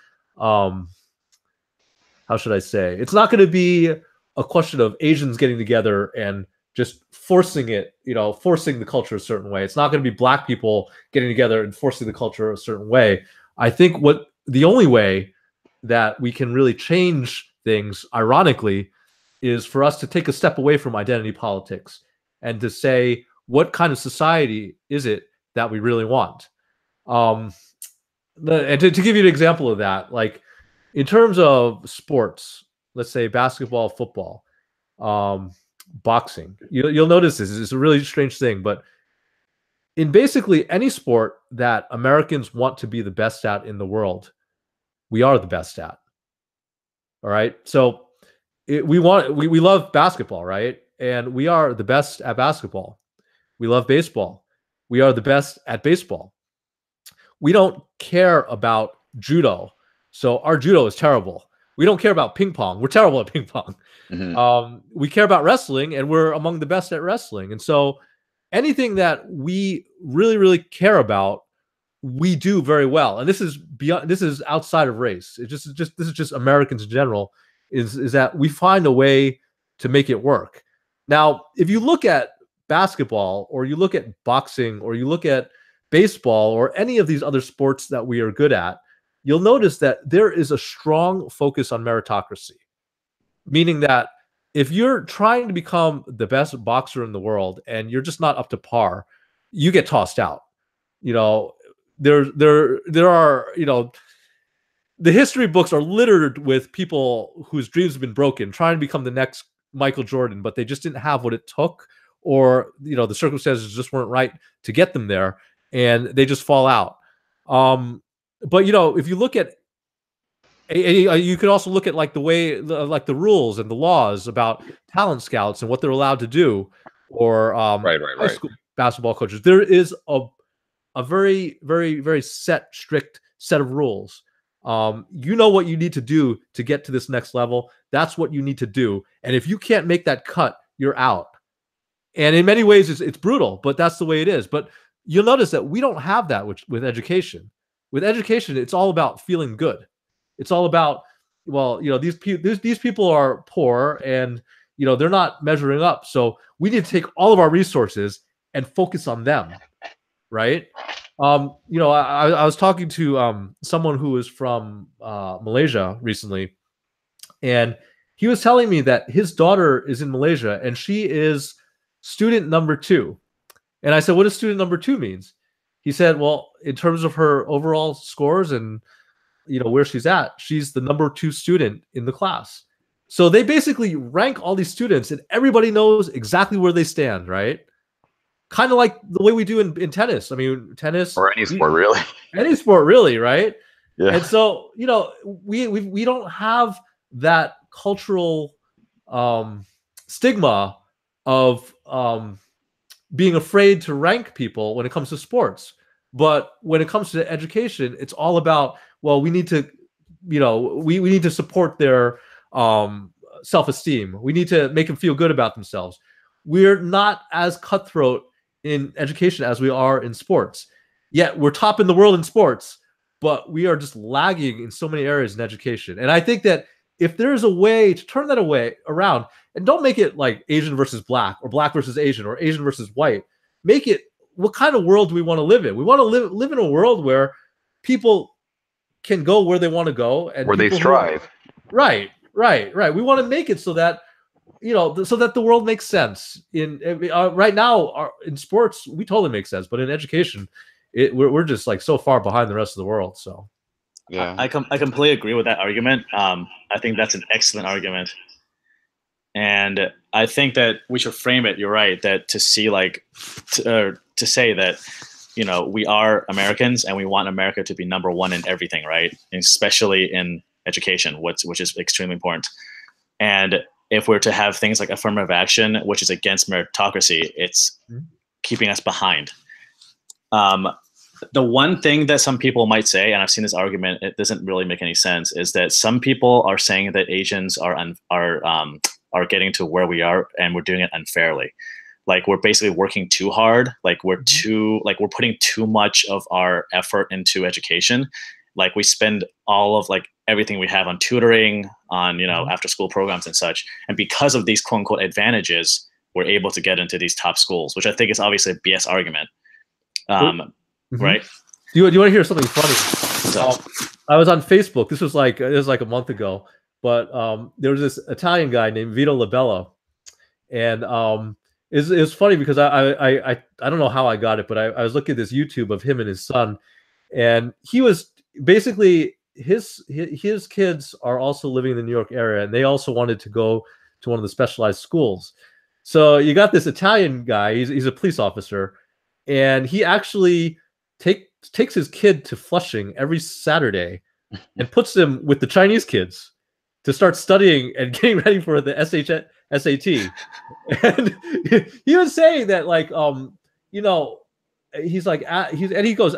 how should I say? It's not going to be a question of Asians getting together and just forcing it, forcing the culture a certain way. It's not going to be Black people getting together and forcing the culture a certain way. I think the only way that we can really change things, ironically, is for us to take a step away from identity politics and to say, what kind of society is it that we really want? And to give you an example of that, like, in terms of sports, let's say basketball, football, boxing, you'll notice this is a really strange thing, but in basically any sport that Americans want to be the best at in the world, we are the best at. All right. So we love basketball, right? And we are the best at basketball. We love baseball. We are the best at baseball. We don't care about judo. So our judo is terrible. We don't care about ping pong. We're terrible at ping pong. Mm-hmm. We care about wrestling, and we're among the best at wrestling. And so anything that we really, really care about, we do very well. And this is beyond. This is outside of race. This is just Americans in general. Is that we find a way to make it work. Now, if you look at basketball, or you look at boxing, or you look at baseball, or any of these other sports that we are good at, you'll notice that there is a strong focus on meritocracy, meaning that if you're trying to become the best boxer in the world and you're just not up to par, you get tossed out. There are, the history books are littered with people whose dreams have been broken, trying to become the next Michael Jordan, but they just didn't have what it took, or, the circumstances just weren't right to get them there, and they just fall out. But if you look at, you could also look at like the way, like the rules and the laws about talent scouts and what they're allowed to do, or Right. high school basketball coaches. There is a very, very, very strict set of rules. You know what you need to do to get to this next level. That's what you need to do. And if you can't make that cut, you're out. And in many ways, it's brutal, but that's the way it is. But you'll notice that we don't have that with education. With education, it's all about feeling good. It's all about, well, these people are poor, and they're not measuring up. So we need to take all of our resources and focus on them, right? I was talking to someone who was from Malaysia recently, and he was telling me that his daughter is in Malaysia and she is student number 2. And I said, what does student number 2 means? He said, well, in terms of her overall scores and where she's at, she's the number 2 student in the class. So they basically rank all these students, and everybody knows exactly where they stand, right? Kind of like the way we do in tennis. I mean, tennis, or any sport, really. Any sport, really, right? Yeah. And so we don't have that cultural stigma of being afraid to rank people when it comes to sports. But when it comes to education, it's all about, well, we need to, we need to support their self-esteem. We need to make them feel good about themselves. We're not as cutthroat in education as we are in sports. Yet we're top in the world in sports, but we are just lagging in so many areas in education. And I think that if there's a way to turn that around, and don't make it like Asian versus black or black versus Asian or Asian versus white, make it, what kind of world do we want to live in? We want to live in a world where people can go where they want to go, and where they strive. Right. We want to make it so that, so that the world makes sense. Right now, in sports, we totally make sense, but in education, we're just like so far behind the rest of the world. So, yeah, I completely agree with that argument. I think that's an excellent argument, and I think that we should frame it. You're right, that to see to say that, we are Americans and we want America to be number one in everything, right? Especially in education, which is extremely important. And if we're to have things like affirmative action, which is against meritocracy, it's keeping us behind. The one thing that some people might say, and I've seen this argument, it doesn't really make any sense, is that some people are saying that Asians are getting to where we are and we're doing it unfairly. Like we're basically working too hard. Like we're putting too much of our effort into education. Like we spend all of everything we have on tutoring, on after school programs and such. And because of these quote unquote advantages, we're able to get into these top schools, which I think is obviously a BS argument. Right? Do you want to hear something funny? So, I was on Facebook. This was like a month ago, but there was this Italian guy named Vito Labella, and it's funny because I don't know how I got it, but I was looking at this YouTube of him and his son, and he was basically, his kids are also living in the New York area, and they also wanted to go to one of the specialized schools. So you got this Italian guy, he's a police officer, and he actually takes his kid to Flushing every Saturday and puts them with the Chinese kids to start studying and getting ready for the SAT. And he was saying that he's like, he goes,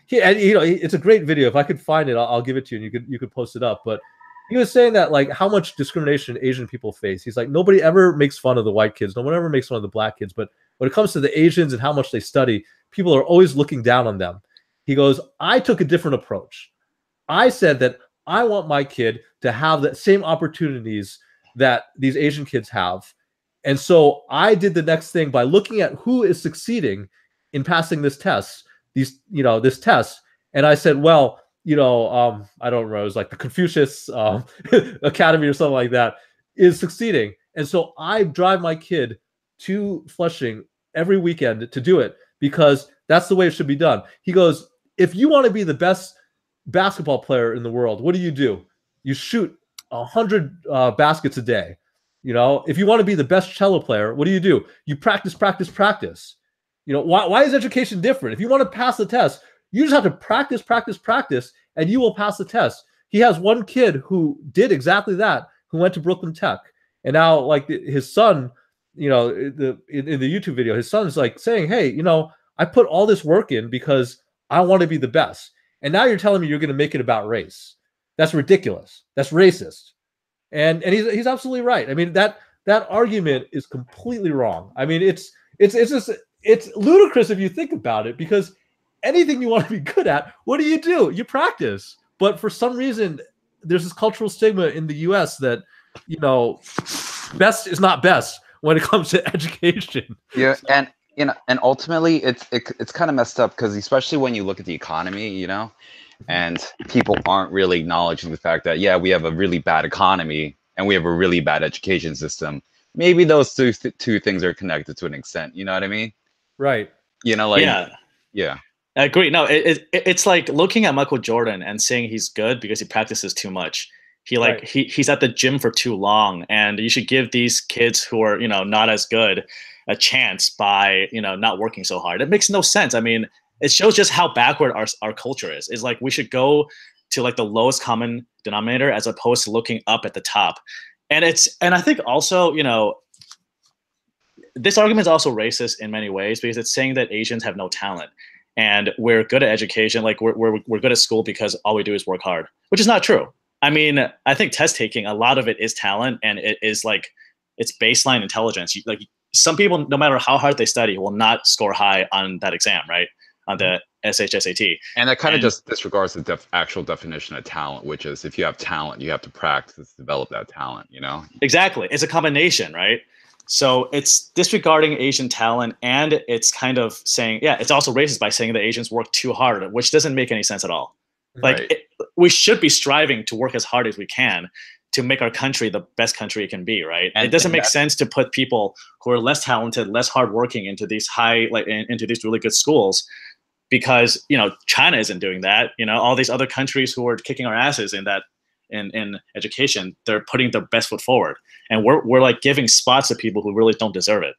it's a great video. If I could find it, I'll give it to you, and you could post it up. But he was saying that how much discrimination Asian people face. He's like, nobody ever makes fun of the white kids. No one ever makes fun of the black kids. But when it comes to the Asians and how much they study, people are always looking down on them. He goes, I took a different approach. I said that I want my kid to have the same opportunities that these Asian kids have. And so I did the next thing by looking at who is succeeding in passing this test, this test. And I said, well, I don't remember, it was like the Confucius Academy or something like that is succeeding. And so I drive my kid to Flushing every weekend to do it because that's the way it should be done. He goes, if you want to be the best basketball player in the world, what do? You shoot 100 baskets a day. If you want to be the best cello player, what do? You practice. Why is education different? If you want to pass the test, you just have to practice, and you will pass the test. He has one kid who did exactly that, who went to Brooklyn Tech. And now, his son, in the YouTube video, his son's saying, hey, I put all this work in because I want to be the best. And now you're telling me you're going to make it about race. That's ridiculous. That's racist. And he's absolutely right. I mean, that argument is completely wrong. I mean, it's ludicrous if you think about it, because anything you want to be good at, what do? You practice. But for some reason, there's this cultural stigma in the US that, best is not best when it comes to education. Yeah, and ultimately it's kind of messed up, because especially when you look at the economy, and people aren't really acknowledging the fact that, yeah, we have a really bad economy and we have a really bad education system. Maybe those two things are connected to an extent. You know what I mean? Right. Yeah. I agree. No, it's like looking at Michael Jordan and saying he's good because he practices too much. He's at the gym for too long, and you should give these kids who are, not as good a chance by, not working so hard. It makes no sense. I mean, it shows just how backward our culture is. It's like we should go to the lowest common denominator as opposed to looking up at the top. And I think also, this argument is also racist in many ways, because it's saying that Asians have no talent and we're good at education. We're good at school because all we do is work hard, which is not true. I mean, I think test taking, a lot of it is talent, and it is it's baseline intelligence. Some people, no matter how hard they study, will not score high on that exam, right? On the SHSAT. And that kind of just disregards the actual definition of talent, which is if you have talent, you have to practice, develop that talent, you know? Exactly. It's a combination, right? So it's disregarding Asian talent, and it's kind of saying, yeah, it's also racist by saying that Asians work too hard, which doesn't make any sense at all. Like, Right. we should be striving to work as hard as we can to make our country the best country it can be, right? And it doesn't make sense to put people who are less talented, less hardworking into these into these really good schools, because, you know, China isn't doing that. You know, all these other countries who are kicking our asses in that in education, they're putting their best foot forward, and we're like giving spots to people who really don't deserve it.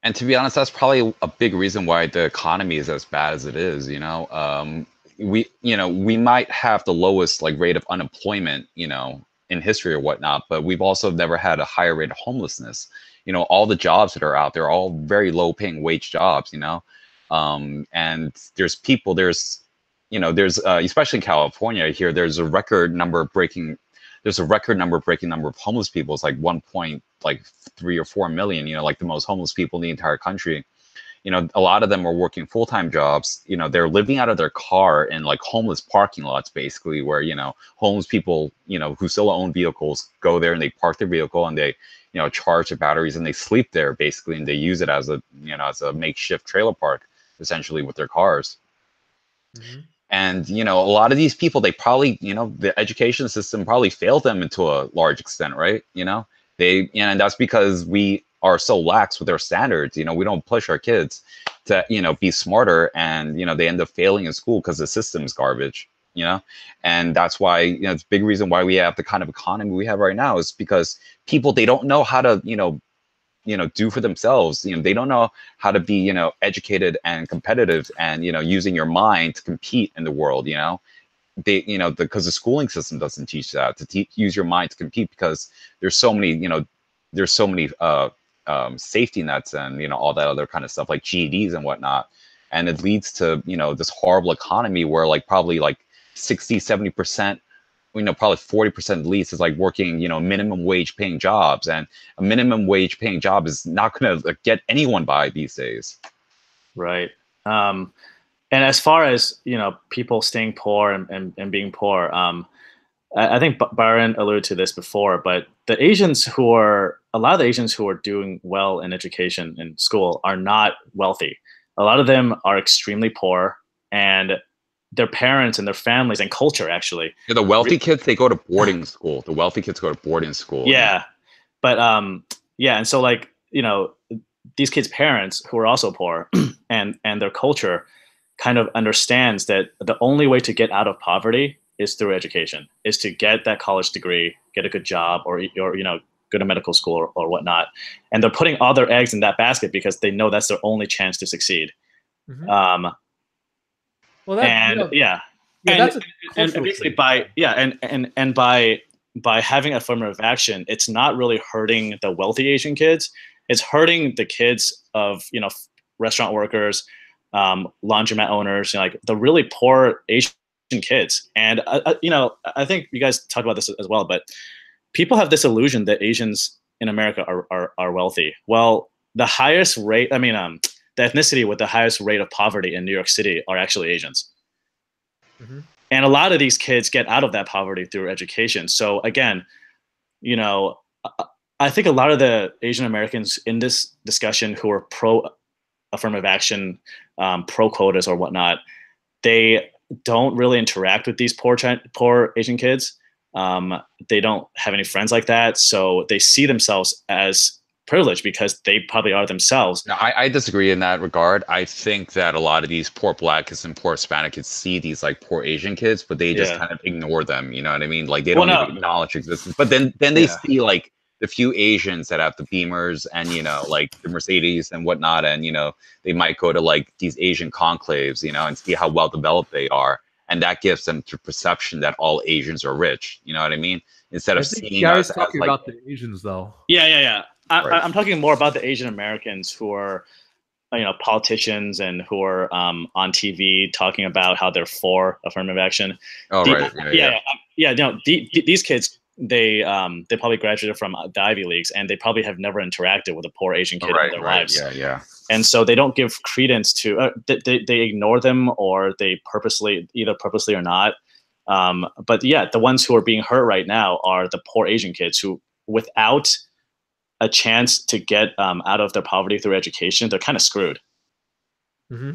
And to be honest, that's probably a big reason why the economy is as bad as it is. You know, we might have the lowest like rate of unemployment, you know, in history or whatnot, but we've also never had a higher rate of homelessness. You know, all the jobs that are out there are all very low paying wage jobs, you know, and there's people, there's especially in California here, there's a record number breaking number of homeless people. It's like 1.3 or 4 million, you know, like the most homeless people in the entire country. You know, a lot of them are working full-time jobs. You know, they're living out of their car in like homeless parking lots, basically, where, you know, homeless people, you know, who still own vehicles go there and they park their vehicle and they, you know, charge the batteries and they sleep there basically, and they use it as a, you know, as a makeshift trailer park essentially with their cars. Mm-hmm. And, you know, a lot of these people, they probably, you know, the education system probably failed them to a large extent, right? You know, and that's because we are so lax with our standards. You know, we don't push our kids to, you know, be smarter, and, you know, they end up failing in school because the system's garbage, you know? And that's why, you know, it's a big reason why we have the kind of economy we have right now, is because people, they don't know how to, you know, do for themselves. You know, they don't know how to be, you know, educated and competitive and, you know, using your mind to compete in the world, you know. They, you know, because the schooling system doesn't teach that, to use your mind to compete, because there's so many, you know, safety nets and, you know, all that other kind of stuff like GEDs and whatnot. And it leads to, you know, this horrible economy where like probably like 60-70%, you know, probably 40% at least is like working, you know, minimum wage paying jobs. And a minimum wage paying job is not going to get anyone by these days. Right. And as far as, you know, people staying poor and being poor, I think Byron alluded to this before, but a lot of the Asians who are doing well in education in school are not wealthy. A lot of them are extremely poor, and their parents and their families and culture, actually. Yeah, the wealthy kids, they go to boarding school. The wealthy kids go to boarding school. Yeah. But yeah, and so, like, you know, these kids' parents who are also poor and their culture kind of understands that the only way to get out of poverty is through education, is to get that college degree, get a good job, or you know, go to medical school or whatnot. And they're putting all their eggs in that basket because they know that's their only chance to succeed. Mm-hmm. Well, that, and you know, yeah, that's a and cultural basically thing. by having affirmative action, it's not really hurting the wealthy Asian kids. It's hurting the kids of, you know, restaurant workers, laundromat owners, you know, like the really poor Asian kids. And you know, I think you guys talked about this as well, but people have this illusion that Asians in America are wealthy. Well, the highest rate, the ethnicity with the highest rate of poverty in New York City are actually Asians. Mm-hmm. And a lot of these kids get out of that poverty through education. So again, you know, I think a lot of the Asian Americans in this discussion who are pro affirmative action, pro quotas or whatnot, they don't really interact with these poor Asian kids. They don't have any friends like that. So they see themselves as privileged because they probably are themselves. No, I disagree in that regard. I think that a lot of these poor black kids and poor Hispanic kids see these like poor Asian kids, but they just kind of ignore them. You know what I mean? Like they don't even acknowledge existence. But then they see like the few Asians that have the Beamers and, you know, like the Mercedes and whatnot, and, you know, they might go to like these Asian conclaves, you know, and see how well developed they are, and that gives them the perception that all Asians are rich. You know what I mean? Instead of seeing us talking as, like, about the Asians, though. Yeah. Right. I'm talking more about the Asian Americans who are, you know, politicians and who are on TV talking about how they're for affirmative action. Oh, right. Yeah. No, these kids, they probably graduated from the Ivy Leagues, and they probably have never interacted with a poor Asian kid in their lives. Yeah. And so they don't give credence to, they ignore them, or they either purposely or not. But yeah, the ones who are being hurt right now are the poor Asian kids who, without a chance to get out of their poverty through education, they're kind of screwed. Mm-hmm.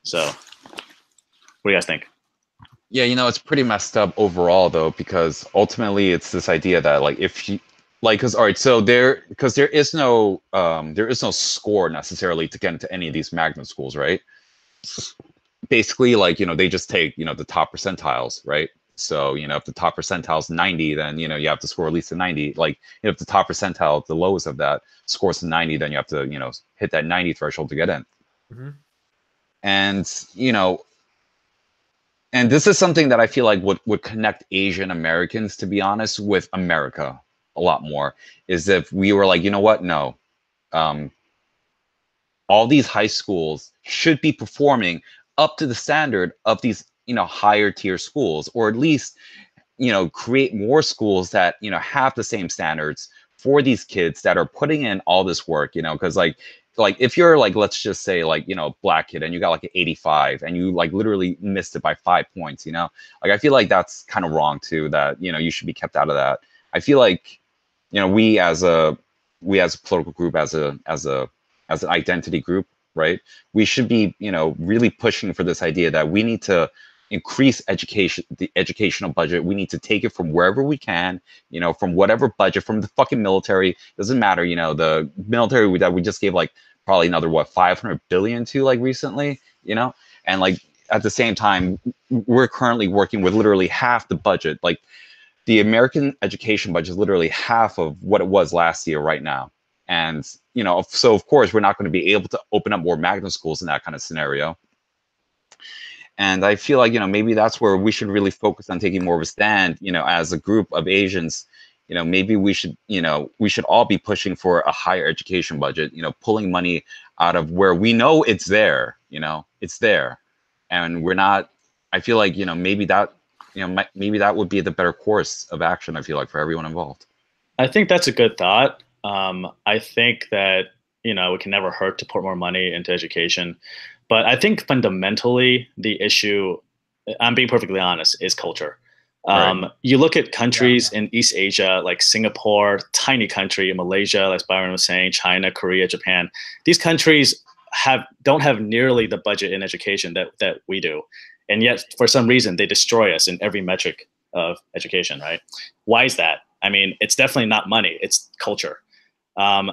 So what do you guys think? Yeah, it's pretty messed up overall though, because ultimately it's this idea that like if you because all right, so because there is no score necessarily to get into any of these magnet schools, right? Basically, like they just take the top percentiles, right? So if the top percentile is 90, then you have to score at least a 90. Like if the top percentile, the lowest of that, scores a 90, then you have to hit that 90 threshold to get in. Mm-hmm. And and this is something that I feel like would connect Asian Americans, to be honest, with America a lot more, is if we were like, you know what? No. All these high schools should be performing up to the standard of these, higher tier schools, or at least, create more schools that, have the same standards for these kids that are putting in all this work, because like if you're like, let's just say like, black kid and you got like an 85 and you like literally missed it by 5 points, like I feel like that's kind of wrong too, that, you should be kept out of that. I feel like, we as a political group, as an identity group, right? We should be, really pushing for this idea that we need to increase the educational budget. We need to take it from wherever we can, from whatever budget, from the fucking military. Doesn't matter, the military that we just gave like probably another 500 billion to like recently, and like at the same time, we're currently working with literally half the budget. Like the American education budget is literally half of what it was last year right now. And, so of course we're not going to be able to open up more magnet schools in that kind of scenario. And I feel like, maybe that's where we should really focus on taking more of a stand, as a group of Asians. Maybe we should all be pushing for a higher education budget, pulling money out of where we know it's there, it's there. And we're not, I feel like, maybe that, maybe that would be the better course of action, I feel like, for everyone involved. I think that's a good thought. I think that, it can never hurt to put more money into education. But I think fundamentally the issue, I'm being perfectly honest, is culture. Right. You look at countries in East Asia, like Singapore, tiny country, Malaysia, like Byron was saying, China, Korea, Japan. These countries don't have nearly the budget in education that we do. And yet, for some reason, they destroy us in every metric of education, right? Why is that? I mean, it's definitely not money, it's culture. I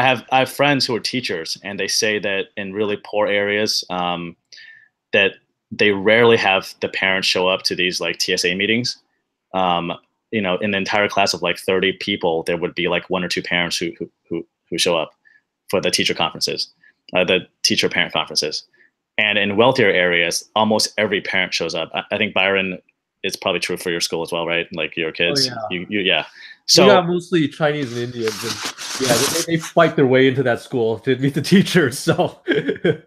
have friends who are teachers, and they say that in really poor areas, that they rarely have the parents show up to these like TSA meetings. In the entire class of like 30 people, there would be like 1 or 2 parents who show up for the teacher conferences, the teacher parent conferences. And in wealthier areas, almost every parent shows up. I think, Byron, it's probably true for your school as well, right? Like your kids. Oh, yeah. Yeah. So we got mostly Chinese and Indians, and yeah, they fight their way into that school to meet the teachers. So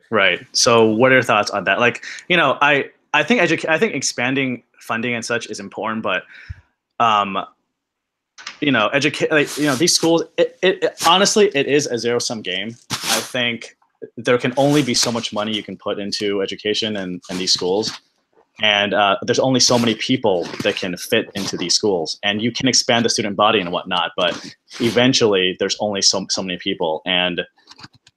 right. So what are your thoughts on that? Like, I think I think expanding funding and such is important, but these schools, honestly, it is a zero-sum game. I think there can only be so much money you can put into education and these schools. And there's only so many people that can fit into these schools, and you can expand the student body and whatnot, but eventually there's only so many people. And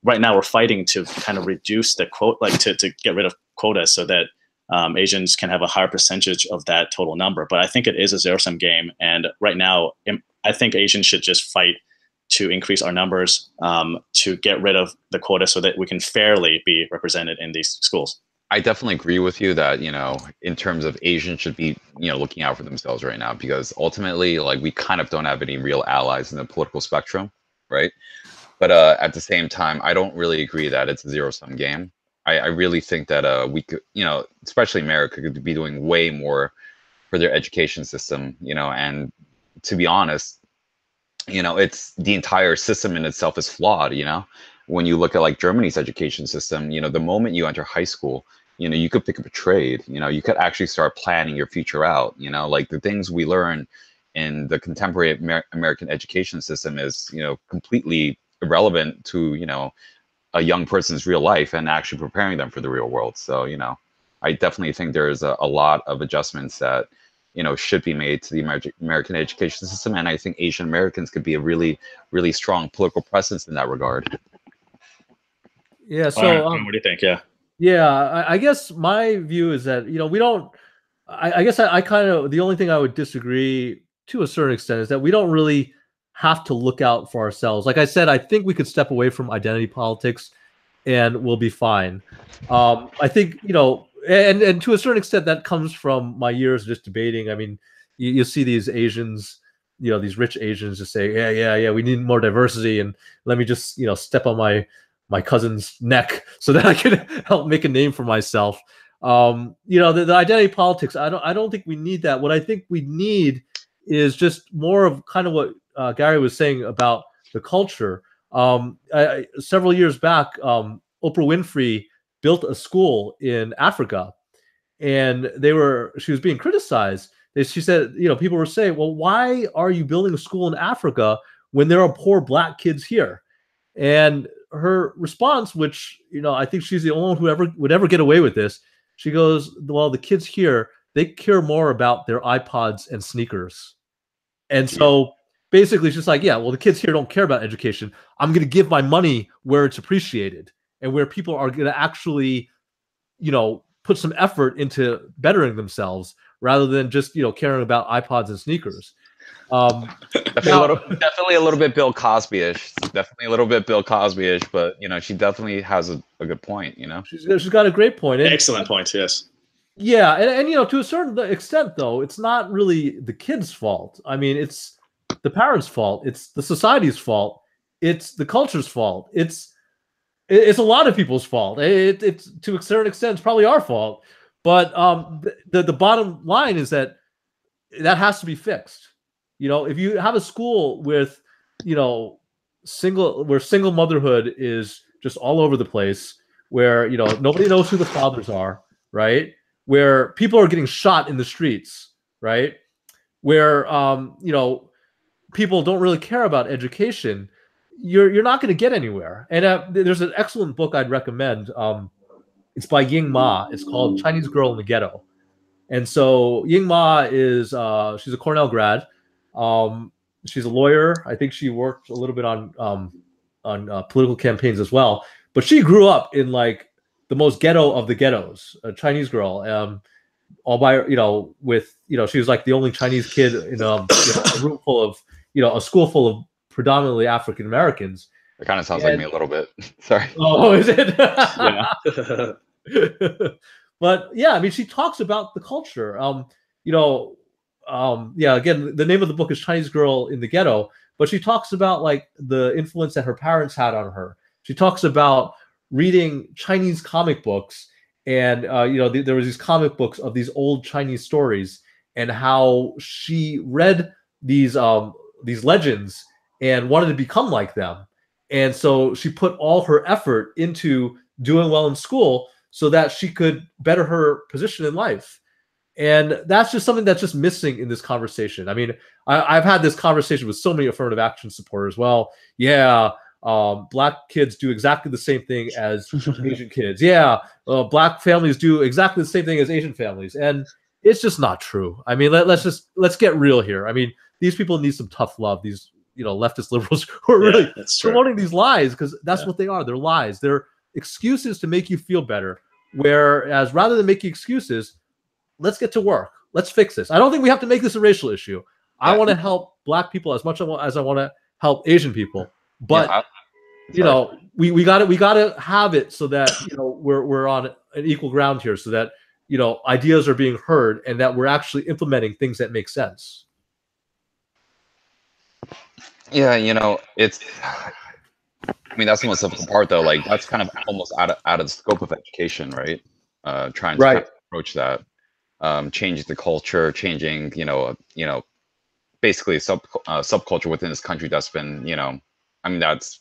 right now we're fighting to kind of reduce the quote, like to get rid of quotas so that Asians can have a higher percentage of that total number. But I think it is a zero-sum game. And right now, I think Asians should just fight to increase our numbers, to get rid of the quota so that we can fairly be represented in these schools. I definitely agree with you that, in terms of Asians should be, looking out for themselves right now, because ultimately, like, we kind of don't have any real allies in the political spectrum, right? But at the same time, I don't really agree that it's a zero-sum game. I really think that we could, especially America, could be doing way more for their education system, and to be honest, it's the entire system in itself is flawed, when you look at like Germany's education system, the moment you enter high school, you could pick up a trade, you could actually start planning your future out, like the things we learn in the contemporary American education system is, completely irrelevant to, a young person's real life and actually preparing them for the real world. So, I definitely think there's a lot of adjustments that, should be made to the American education system. And I think Asian Americans could be a really, really strong political presence in that regard. Yeah. So, what do you think? Yeah. Yeah, I guess my view is that, we don't, I guess I kind of, the only thing I would disagree to a certain extent is that we don't really have to look out for ourselves. Like I said, I think we could step away from identity politics and we'll be fine. I think, and to a certain extent that comes from my years just debating. I mean, you see these Asians, these rich Asians just say, yeah, we need more diversity, and let me just, step on my cousin's neck so that I can help make a name for myself. The identity politics, I don't think we need that. What I think we need is just more of kind of what Gary was saying about the culture. Several years back, Oprah Winfrey built a school in Africa, and she was being criticized. She said, people were saying, well, why are you building a school in Africa when there are poor black kids here? And her response, which, I think she's the only one who would ever get away with this. She goes, well, the kids here, they care more about their iPods and sneakers. And so basically she's like, yeah, well, the kids here don't care about education. I'm going to give my money where it's appreciated and where people are going to actually, put some effort into bettering themselves rather than just, caring about iPods and sneakers. Definitely a little bit Bill Cosby-ish. Definitely a little bit Bill Cosby-ish, but she definitely has a good point. She's got a great point. Excellent point. Yes. Yeah, and to a certain extent, though, it's not really the kid's fault. I mean, it's the parents' fault. It's the society's fault. It's the culture's fault. It's a lot of people's fault. It's to a certain extent, it's probably our fault. But the bottom line is that has to be fixed. If you have a school with, single motherhood is just all over the place, where, nobody knows who the fathers are, right? Where people are getting shot in the streets, right? Where, people don't really care about education, you're not going to get anywhere. And there's an excellent book I'd recommend. It's by Ying Ma. It's called Chinese Girl in the Ghetto. And so Ying Ma is she's a Cornell grad. She's a lawyer. I think she worked a little bit on political campaigns as well. But she grew up in like the most ghetto of the ghettos, a Chinese girl. All by with she was like the only Chinese kid in a room full of a school full of predominantly African Americans. It kind of sounds like me a little bit. Sorry. Oh, is it? Yeah. But yeah, I mean, she talks about the culture. Again, the name of the book is Chinese Girl in the Ghetto, but she talks about like the influence that her parents had on her. She talks about reading Chinese comic books, and there was these comic books of these old Chinese stories, and how she read these legends and wanted to become like them. And so she put all her effort into doing well in school so that she could better her position in life. And that's just something that's just missing in this conversation. I mean, I've had this conversation with so many affirmative action supporters. Well, yeah, black kids do exactly the same thing as Asian kids. Yeah, black families do exactly the same thing as Asian families. And it's just not true. I mean, let's get real here. I mean, these people need some tough love. These leftist liberals who are really promoting these lies, because that's what they are. They're lies. They're excuses to make you feel better. Whereas rather than making excuses, let's get to work. Let's fix this. I don't think we have to make this a racial issue. I want to help black people as much as I want to help Asian people. But we got to have it so that we're on an equal ground here, so that ideas are being heard and that we're actually implementing things that make sense. Yeah, it's. I mean, that's the most difficult part, though. Like, that's kind of almost out of the scope of education, right? Trying to approach that, changing the culture, changing, basically subculture within this country that's been, I mean, that's,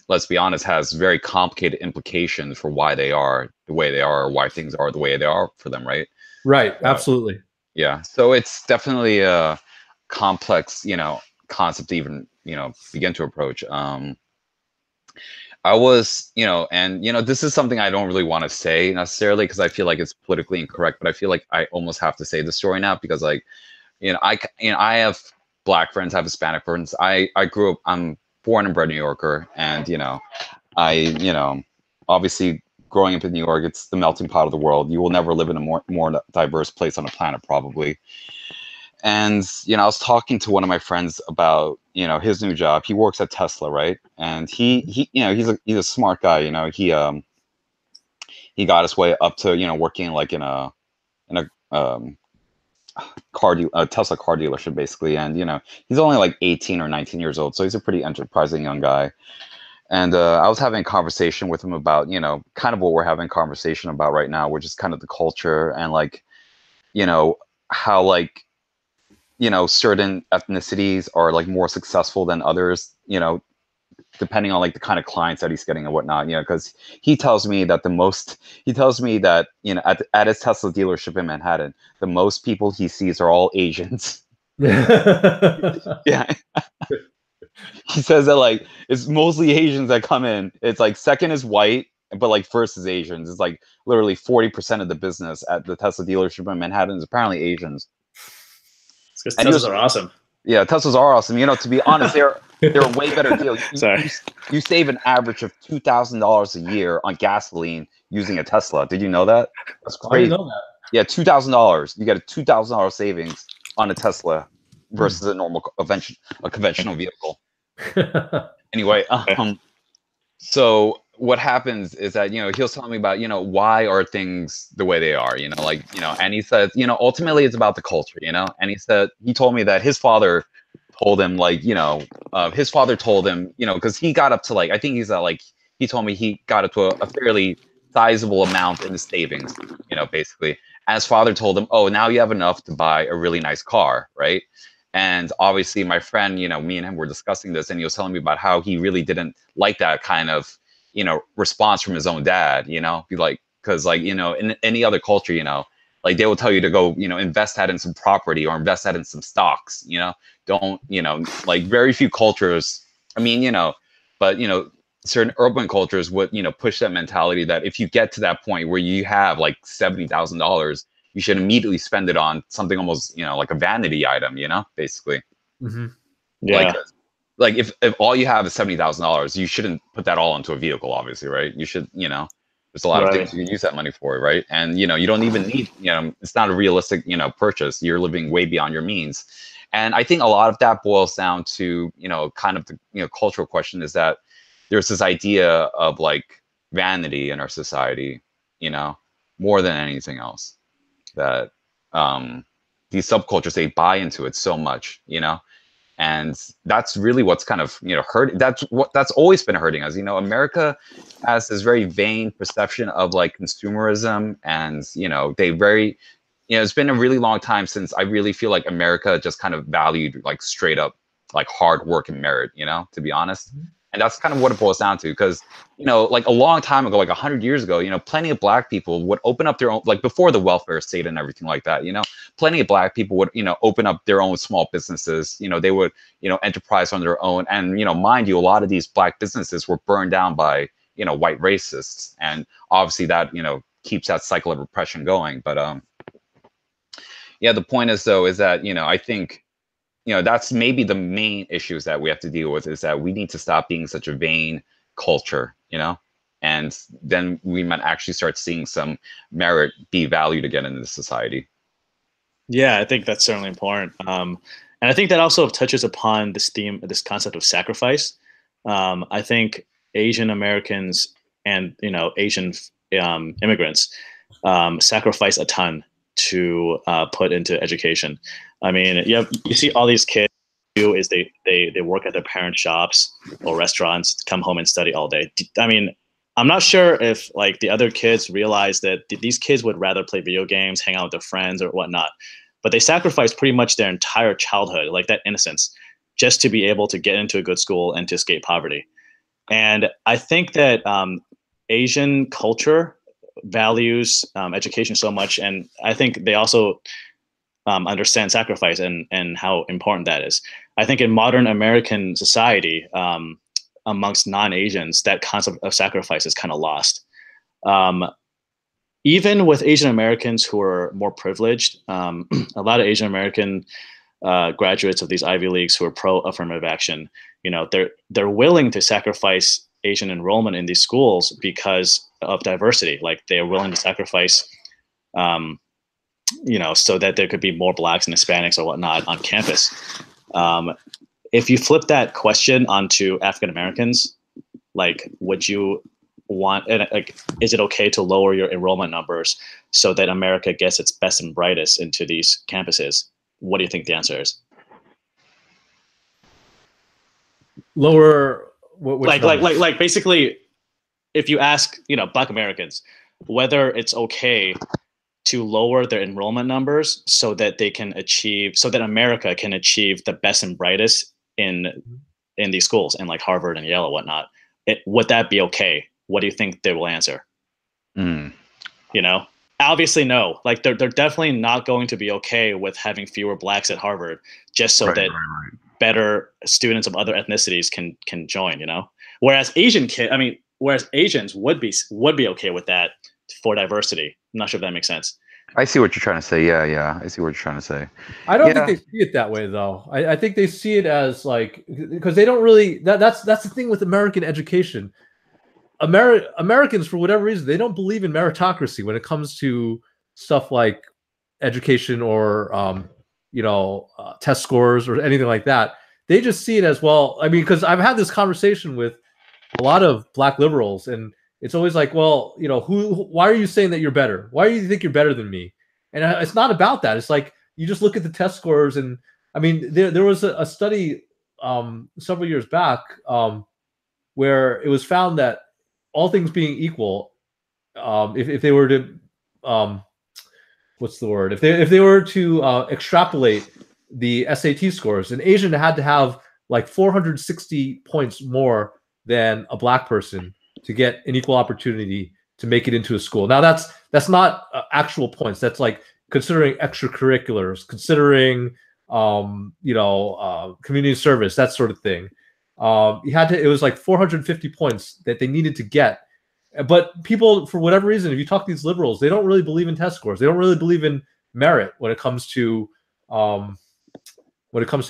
let's be honest, has very complicated implications for why they are the way they are, or why things are the way they are for them, right? Right. Absolutely. Yeah. So it's definitely a complex, concept to even, begin to approach. I was, and this is something I don't really want to say necessarily because I feel like it's politically incorrect, but I feel like I almost have to say the story now because like, I have Black friends, I have Hispanic friends. I grew up, I'm born and bred New Yorker, and I, obviously growing up in New York, it's the melting pot of the world. You will never live in a more diverse place on the planet, probably. And I was talking to one of my friends about his new job. He works at Tesla, right? And he he's a smart guy. He got his way up to working like in a a Tesla car dealership basically. And he's only like 18 or 19 years old, so he's a pretty enterprising young guy. And I was having a conversation with him about kind of what we're having a conversation about right now, which is kind of the culture and like how like certain ethnicities are like more successful than others, depending on like the kind of clients that he's getting and whatnot, because he tells me that at his Tesla dealership in Manhattan, the most people he sees are all Asians. Yeah. He says that like it's mostly Asians that come in. It's like second is white, but like first is Asians. It's like literally 40% of the business at the Tesla dealership in Manhattan is apparently Asians. It's because And Teslas are awesome. Yeah, Teslas are awesome. To be honest, they're a way better deal. Sorry. You save an average of $2,000 a year on gasoline using a Tesla. Did you know that? That's I crazy. didn't know that. Yeah, $2,000. You get a $2,000 savings on a Tesla versus a conventional vehicle. Anyway, so what happens is that he was telling me about why are things the way they are, and he says ultimately it's about the culture, and he told me that his father told him like because he got up to like I think he's at like he told me he got up to a fairly sizable amount in his savings, basically. And his father told him, oh, now you have enough to buy a really nice car, right? And obviously my friend, me and him were discussing this, and he was telling me about how he really didn't like that kind of, response from his own dad, be like, because like, in any other culture, like they will tell you to go, invest that in some property or invest that in some stocks, don't, like very few cultures, I mean, but, certain urban cultures would, push that mentality that if you get to that point where you have like $70,000, you should immediately spend it on something almost, like a vanity item, basically. Mm-hmm. Yeah. Like if all you have is $70,000, you shouldn't put that all into a vehicle, obviously, right? You should, there's a lot of things you can use that money for, right? And you don't even need, it's not a realistic, purchase. You're living way beyond your means. And I think a lot of that boils down to, kind of the cultural question is that there's this idea of like vanity in our society, more than anything else. That these subcultures, they buy into it so much, and that's really what's kind of hurt. That's always been hurting us. America has this very vain perception of like consumerism, and they very it's been a really long time since I really feel like America just kind of valued like straight up like hard work and merit, to be honest. And that's kind of what it boils down to, because like a long time ago, like 100 years ago, plenty of Black people would open up their own, like before the welfare state and everything like that, plenty of Black people would open up their own small businesses. They would enterprise on their own, and mind you, a lot of these Black businesses were burned down by white racists, and obviously that keeps that cycle of repression going. But yeah, the point is though is that I think that's maybe the main issues that we have to deal with, is that we need to stop being such a vain culture, and then we might actually start seeing some merit be valued again in this society. Yeah, I think that's certainly important. And I think that also touches upon this theme, this concept of sacrifice. I think Asian Americans and Asian immigrants sacrifice a ton to put into education. I mean, you see all these kids do is they work at their parents' shops or restaurants, come home and study all day. I mean, I'm not sure if like the other kids realize that these kids would rather play video games, hang out with their friends or whatnot, but they sacrifice pretty much their entire childhood, like that innocence, just to be able to get into a good school and to escape poverty. And I think that Asian culture values education so much, and I think they also understand sacrifice and how important that is. I think in modern American society, amongst non-Asians, that concept of sacrifice is kind of lost. Even with Asian Americans who are more privileged, a lot of Asian American graduates of these Ivy Leagues who are pro affirmative action, they're willing to sacrifice Asian enrollment in these schools because of diversity. Like they're willing to sacrifice, so that there could be more Blacks and Hispanics or whatnot on campus. If you flip that question onto African Americans, like, would you want, like, is it okay to lower your enrollment numbers so that America gets its best and brightest into these campuses? What do you think the answer is? Lower like basically, if you ask Black Americans whether it's okay to lower their enrollment numbers so that America can achieve the best and brightest in these schools, and like Harvard and Yale and whatnot, would that be okay? What do you think they will answer? Obviously no. Like they're definitely not going to be okay with having fewer Blacks at Harvard just so that better students of other ethnicities can join. Whereas Asians would be okay with that for diversity. I'm not sure if that makes sense. I see what you're trying to say. Yeah, I see what you're trying to say. I don't think they see it that way, though. I think they see it as like, because they don't really. That's the thing with American education. Americans, for whatever reason, they don't believe in meritocracy when it comes to stuff like education or test scores or anything like that. They just see it as, well, I mean, because I've had this conversation with a lot of Black liberals, and it's always like, well, why are you saying that you're better? Why do you think you're better than me? And it's not about that. It's like, you just look at the test scores. And I mean, there was a study several years back where it was found that all things being equal, if they were to, what's the word? If they were to extrapolate the SAT scores, an Asian had to have like 460 points more than a Black person to get an equal opportunity to make it into a school. Now that's not actual points. That's like considering extracurriculars, considering community service, that sort of thing. It was like 450 points that they needed to get. But people, for whatever reason, if you talk to these liberals, they don't really believe in test scores. They don't really believe in merit when it comes to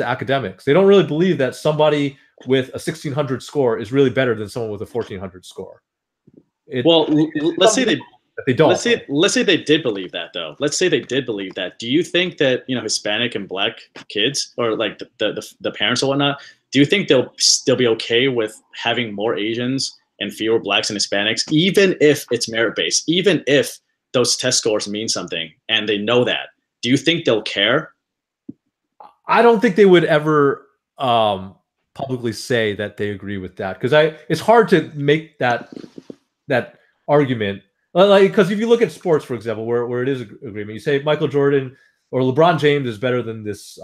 academics. They don't really believe that somebody with a 1600 score is really better than someone with a 1400 score. Let's say they don't. Let's say they did believe that, though. Let's say they did believe that. Do you think that Hispanic and Black kids, or like the parents or whatnot, do you think they'll still be okay with having more Asians and fewer Blacks and Hispanics, even if it's merit based, even if those test scores mean something and they know that? Do you think they'll care? I don't think they would ever publicly say that they agree with that, because it's hard to make that argument. Like, because if you look at sports, for example, where it is agreement, you say Michael Jordan or LeBron James is better than this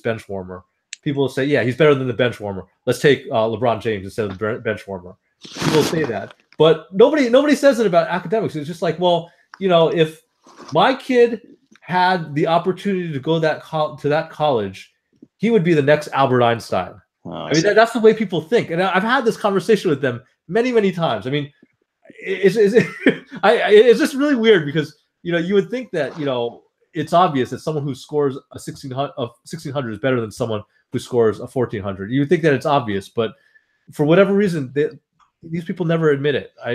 bench warmer. People will say, yeah, he's better than the bench warmer. Let's take LeBron James instead of the bench warmer. People say that, but nobody says it about academics. It's just like, well, if my kid had the opportunity to go to that college, he would be the next Albert Einstein. I mean, that's the way people think, and I've had this conversation with them many times. I mean, it's just really weird, because you would think that it's obvious that someone who scores a 1600 is better than someone who scores a 1400. You would think that it's obvious, but for whatever reason, these people never admit it. I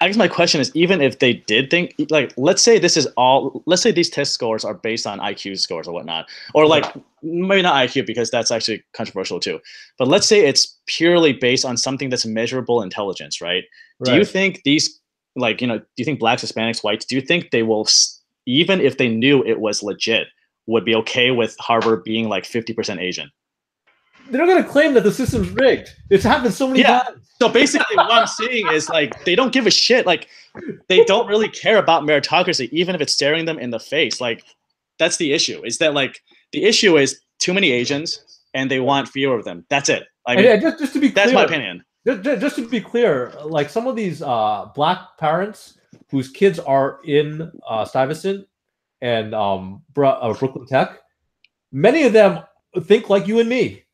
guess my question is, even if they did think, like, let's say these test scores are based on IQ scores or whatnot, or like maybe not IQ, because that's actually controversial too. But let's say it's purely based on something that's measurable intelligence, right? Do you think these, like, do you think Blacks, Hispanics, whites, do you think they will, even if they knew it was legit, would be okay with Harvard being like 50% Asian? They're going to claim that the system's rigged. It's happened so many times. So basically what I'm saying is, like, they don't give a shit. Like, they don't really care about meritocracy, even if it's staring them in the face. Like, that's the issue. Is that, like, the issue is too many Asians and they want fewer of them. That's it. I mean, just to be clear, that's my opinion. Just to be clear, like, some of these Black parents whose kids are in Stuyvesant and Brooklyn Tech, many of them think like you and me.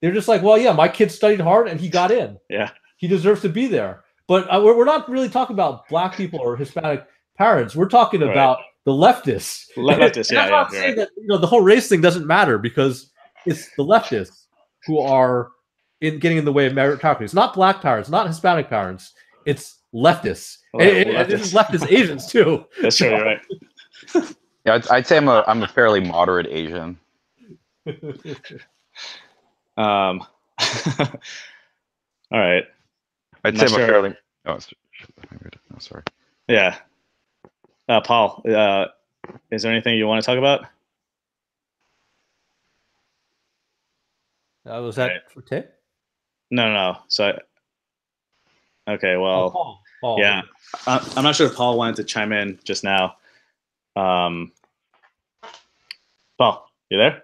They're just like, well, yeah, my kid studied hard and he got in. Yeah. He deserves to be there. But we're not really talking about black people or Hispanic parents. We're talking about the leftists. Leftists, yeah, that's why I'm saying that the whole race thing doesn't matter, because it's the leftists who are getting in the way of meritocracy. It's not black parents, not Hispanic parents. It's leftists. And this is leftist Asians too. That's true. You're right. Yeah, I'd say I'm a fairly moderate Asian. All right. I'd say I'm a fairly. Oh, sorry. Yeah. Paul, is there anything you want to talk about? Was that for Tay? No. So, okay. Well, Paul. Yeah. I'm not sure if Paul wanted to chime in just now. Paul, you there?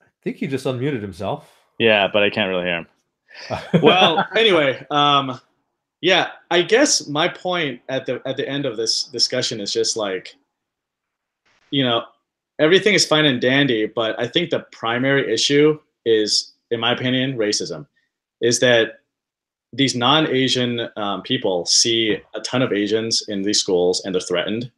I think he just unmuted himself. Yeah, but I can't really hear him. Well, anyway, yeah, I guess my point at the end of this discussion is just like, everything is fine and dandy, but I think the primary issue is, in my opinion, racism. Is that these non-Asian people see a ton of Asians in these schools and they're threatened.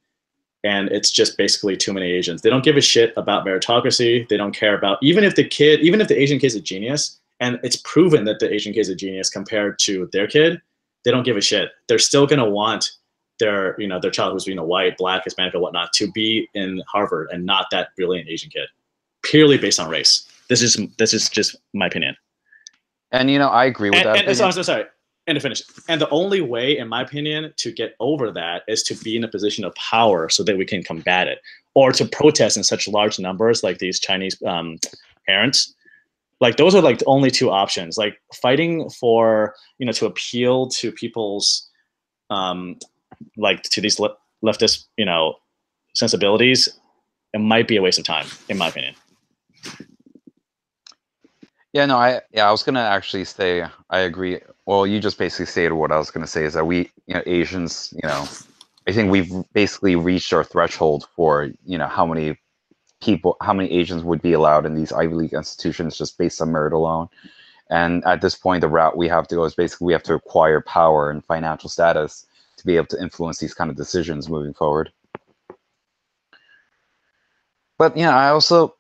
And it's just basically too many Asians. They don't give a shit about meritocracy. They don't care about, even if the Asian kid's a genius, and it's proven that the Asian kid's a genius compared to their kid, they don't give a shit. They're still gonna want their child who's white, black, Hispanic, or whatnot to be in Harvard and not that brilliant Asian kid, purely based on race. This is just my opinion. And I agree with that. And sorry. And to finish, and the only way, in my opinion, to get over that is to be in a position of power so that we can combat it, or to protest in such large numbers like these Chinese parents. Like, those are like the only two options. Like, fighting for, to appeal to people's, like, to these leftist, sensibilities, it might be a waste of time, in my opinion. Yeah, no, I was gonna actually say I agree. Well, you just basically stated what I was gonna say, is that we, Asians, I think we've basically reached our threshold for, how many Asians would be allowed in these Ivy League institutions just based on merit alone. And at this point, the route we have to go is basically we have to acquire power and financial status to be able to influence these kind of decisions moving forward. But I also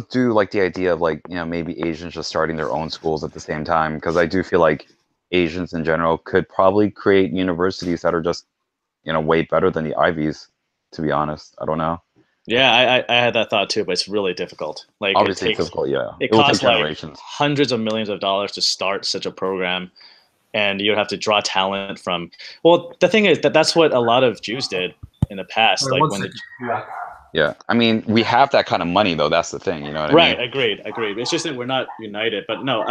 do like the idea of, like, maybe Asians just starting their own schools at the same time, because I do feel like Asians in general could probably create universities that are just, way better than the Ivies, to be honest. I don't know. Yeah, I had that thought too, but it's really difficult. Like, obviously it's difficult, yeah. It costs like hundreds of millions of dollars to start such a program, and you'd have to draw talent from. Well, the thing is that's what a lot of Jews did in the past, like when Yeah, I mean, we have that kind of money, though. That's the thing, you know what I mean? Right, agreed. It's just that we're not united. But no,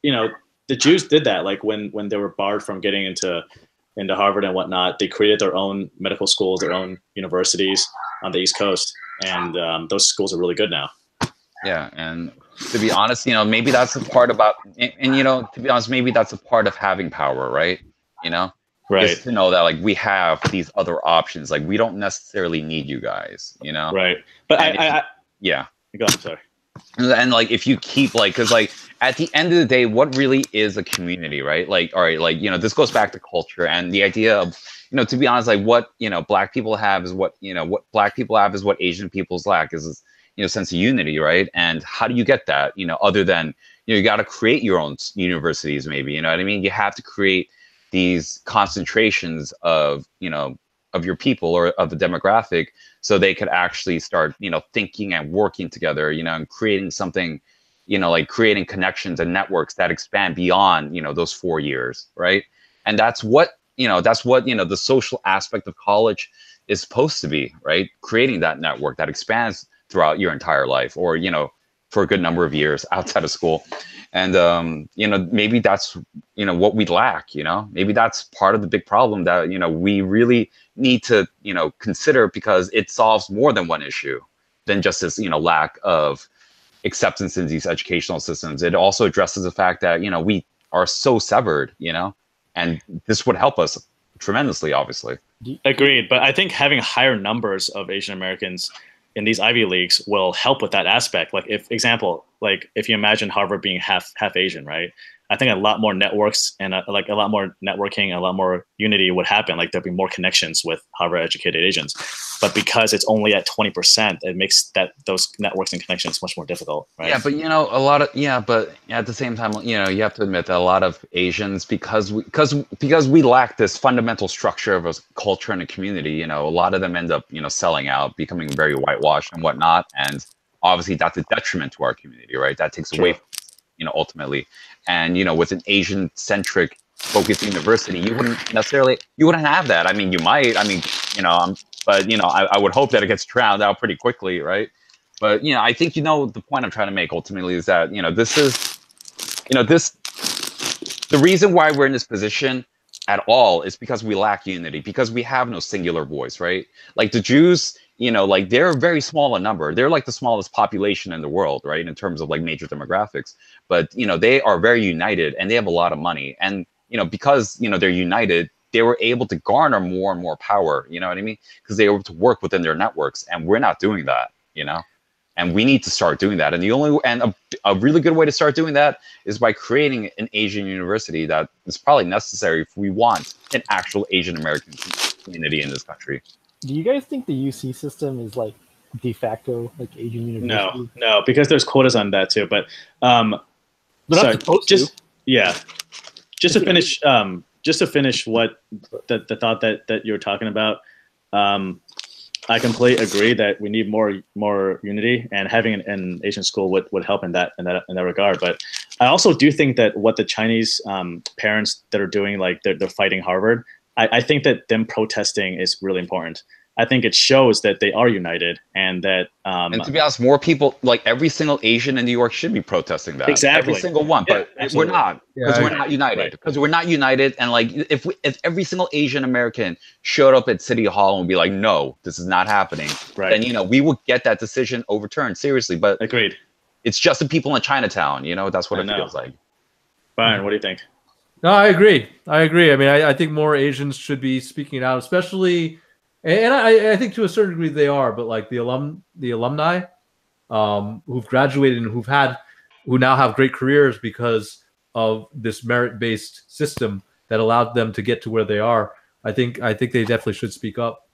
the Jews did that. Like, when they were barred from getting into Harvard and whatnot, they created their own medical schools, their own universities on the East Coast, and those schools are really good now. Yeah, and to be honest, maybe that's a part about, and to be honest, maybe that's a part of having power, right? Right. Just to know that, like, we have these other options. Like, we don't necessarily need you guys, Right. But yeah. Go on, sorry. And like, if you keep, like, because, like, at the end of the day, what really is a community, right? Like, all right, like, this goes back to culture and the idea of, to be honest, like, what, black people have is what, what black people have is what Asian people's lack is, sense of unity, right? And how do you get that, other than, you got to create your own universities, maybe, you know what I mean? You have to create these concentrations of, of your people or of the demographic, so they could actually start, thinking and working together, and creating something, like creating connections and networks that expand beyond, those 4 years, right? And that's what, the social aspect of college is supposed to be, right? Creating that network that expands throughout your entire life, or, for a good number of years outside of school. And, maybe that's, what we lack, maybe that's part of the big problem that, we really need to, consider, because it solves more than one issue than just this, lack of acceptance in these educational systems. It also addresses the fact that, we are so severed, and this would help us tremendously, obviously. Agreed. But I think having higher numbers of Asian Americans in these Ivy Leagues will help with that aspect. Like if you imagine Harvard being half Asian, right? I think a lot more networks and like a lot more networking, a lot more unity would happen. Like there'd be more connections with Harvard educated Asians, but because it's only at 20%, it makes those networks and connections much more difficult, right? Yeah, but but at the same time, you have to admit that a lot of Asians, because we lack this fundamental structure of a culture and a community, a lot of them end up, selling out, becoming very whitewashed and whatnot, and obviously that's a detriment to our community, right? That takes away from, ultimately. And with an Asian centric focused university, you wouldn't have that. I mean, you might. I mean, but I would hope that it gets drowned out pretty quickly, right? But I think the point I'm trying to make ultimately is that this is the reason why we're in this position at all is because we lack unity, because we have no singular voice, right? Like the Jews, like they're very small in number. They're like the smallest population in the world, right? In terms of like major demographics. But, they are very united and they have a lot of money. And, because, they're united, they were able to garner more and more power, you know what I mean? Because they were able to work within their networks, and we're not doing that, And we need to start doing that. And a really good way to start doing that is by creating an Asian university that is probably necessary if we want an actual Asian American community in this country. Do you guys think the UC system is like de facto like Asian university? No, because there's quotas on that too. But they're not supposed to. Yeah, just to finish what the thought that you were talking about. I completely agree that we need more unity, and having an Asian school would help in that regard. But I also do think that what the Chinese parents that are doing, like they're fighting Harvard, I think that them protesting is really important. I think it shows that they are united, and that and to be honest, more people, like every single Asian in New York should be protesting that. Exactly. Every single one, but we're not, because we're not united. Because we're not united, and like if every single Asian American showed up at City Hall and be like, no, this is not happening, right, then we would get that decision overturned seriously. But agreed. It's just the people in Chinatown, that's what it feels like. Byron, what do you think? No, I agree. I mean, I think more Asians should be speaking out, especially. And I think to a certain degree they are, but like the alumni who've graduated and who now have great careers because of this merit-based system that allowed them to get to where they are. I think they definitely should speak up.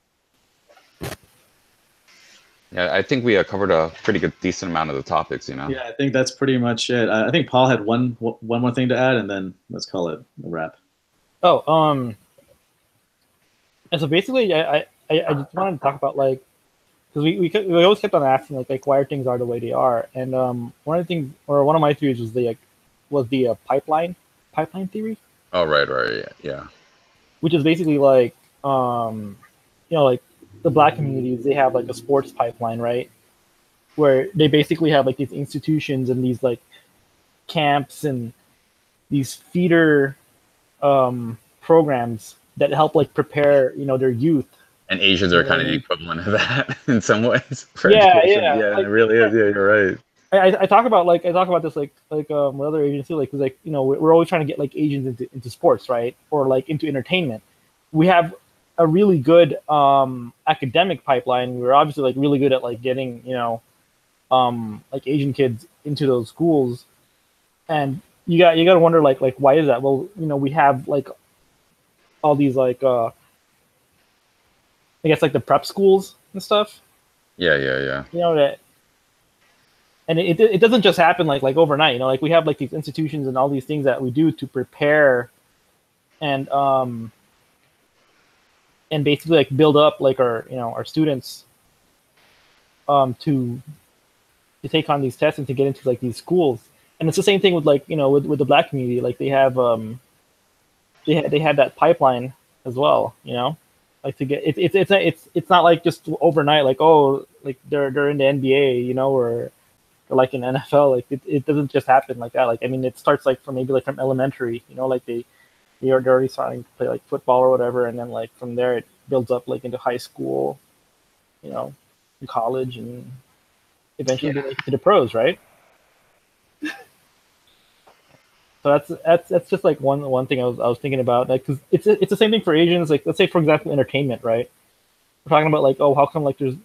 Yeah, I think we covered a pretty decent amount of the topics, Yeah, I think that's pretty much it. I think Paul had one more thing to add, and then let's call it a wrap. And so basically, I just wanted to talk about like, because we always kept on asking like why things are the way they are, and one of the things, or one of my theories was the pipeline theory. Oh right, yeah. Which is basically like like the Black communities, they have like a sports pipeline, right? Where they basically have like these institutions and these like camps and these feeder programs that help like prepare their youth. And Asians are kind of the equivalent of that in some ways. Yeah, like, it really is. Yeah, you're right. I talk about this like with other Asians too, like because like we're always trying to get like Asians into sports, right, or like into entertainment. We have a really good academic pipeline. We're obviously like really good at like getting like Asian kids into those schools, and you got to wonder like why is that? Well, we have like all these like I guess like the prep schools and stuff. Yeah. That, and it doesn't just happen like overnight. Like we have like these institutions and all these things that we do to prepare and basically like build up like our students to take on these tests and to get into like these schools. And it's the same thing with like with the Black community. Like they have they had that pipeline as well. Like to get it's not like just overnight. Like like they're in the NBA, or like in NFL. Like it doesn't just happen like that. Like I mean, it starts like from elementary. Like they're already starting to play like football or whatever, and then like from there it builds up like into high school, in college, and eventually to the pros, right? So that's just like one thing I was thinking about, like because it's the same thing for Asians. Like let's say for example entertainment, right? We're talking about like how come like there's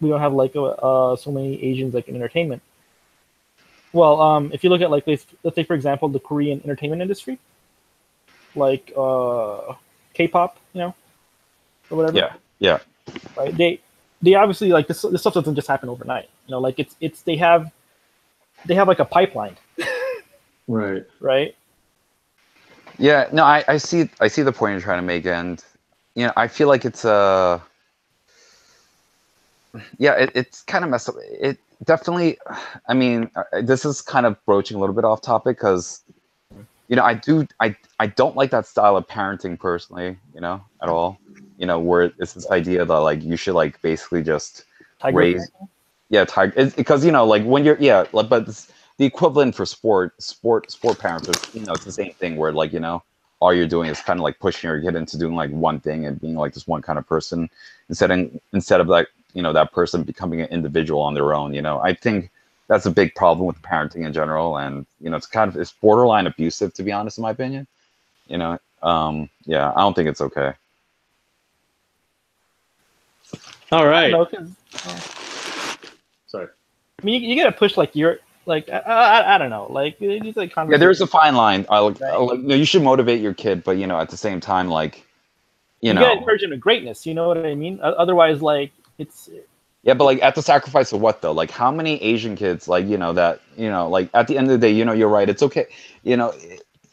we don't have like so many Asians like in entertainment. Well, if you look at like let's say for example the Korean entertainment industry, like K-pop, or whatever. Yeah, yeah. Right. They obviously like this stuff doesn't just happen overnight. Like it's they have like a pipeline. Right. Right. Yeah, no, I see the point you're trying to make, and I feel like it's it's kind of messed up. It definitely, I mean, this is kind of broaching a little bit off topic because I don't like that style of parenting personally, at all. Where it's this idea that like you should like basically just raise, tiger, because like when you're but the equivalent for sport parents is it's the same thing where like all you're doing is kind of like pushing your kid into doing like one thing and being like this one kind of person instead of like that person becoming an individual on their own. I think that's a big problem with parenting in general, and it's borderline abusive, to be honest, in my opinion. I don't think it's okay. All right. Sorry. I mean, you gotta push like your like I don't know, like these like there's a fine line. You should motivate your kid, but at the same time, like you gotta encourage him to greatness. You know what I mean? Otherwise, like it's. Yeah, but like at the sacrifice of what though? Like how many Asian kids like that like at the end of the day, you're right. It's okay.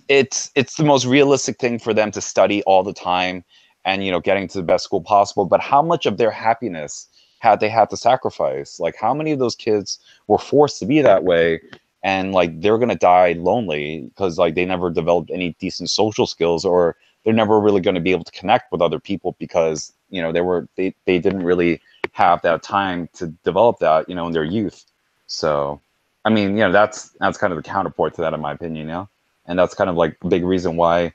It's the most realistic thing for them to study all the time and getting to the best school possible. But how much of their happiness had they had to sacrifice? Like how many of those kids were forced to be that way, and like they're gonna die lonely because like they never developed any decent social skills, or they're never really going to be able to connect with other people because they didn't really have that time to develop that in their youth. So I mean that's kind of the counterpart to that, in my opinion. And that's kind of like a big reason why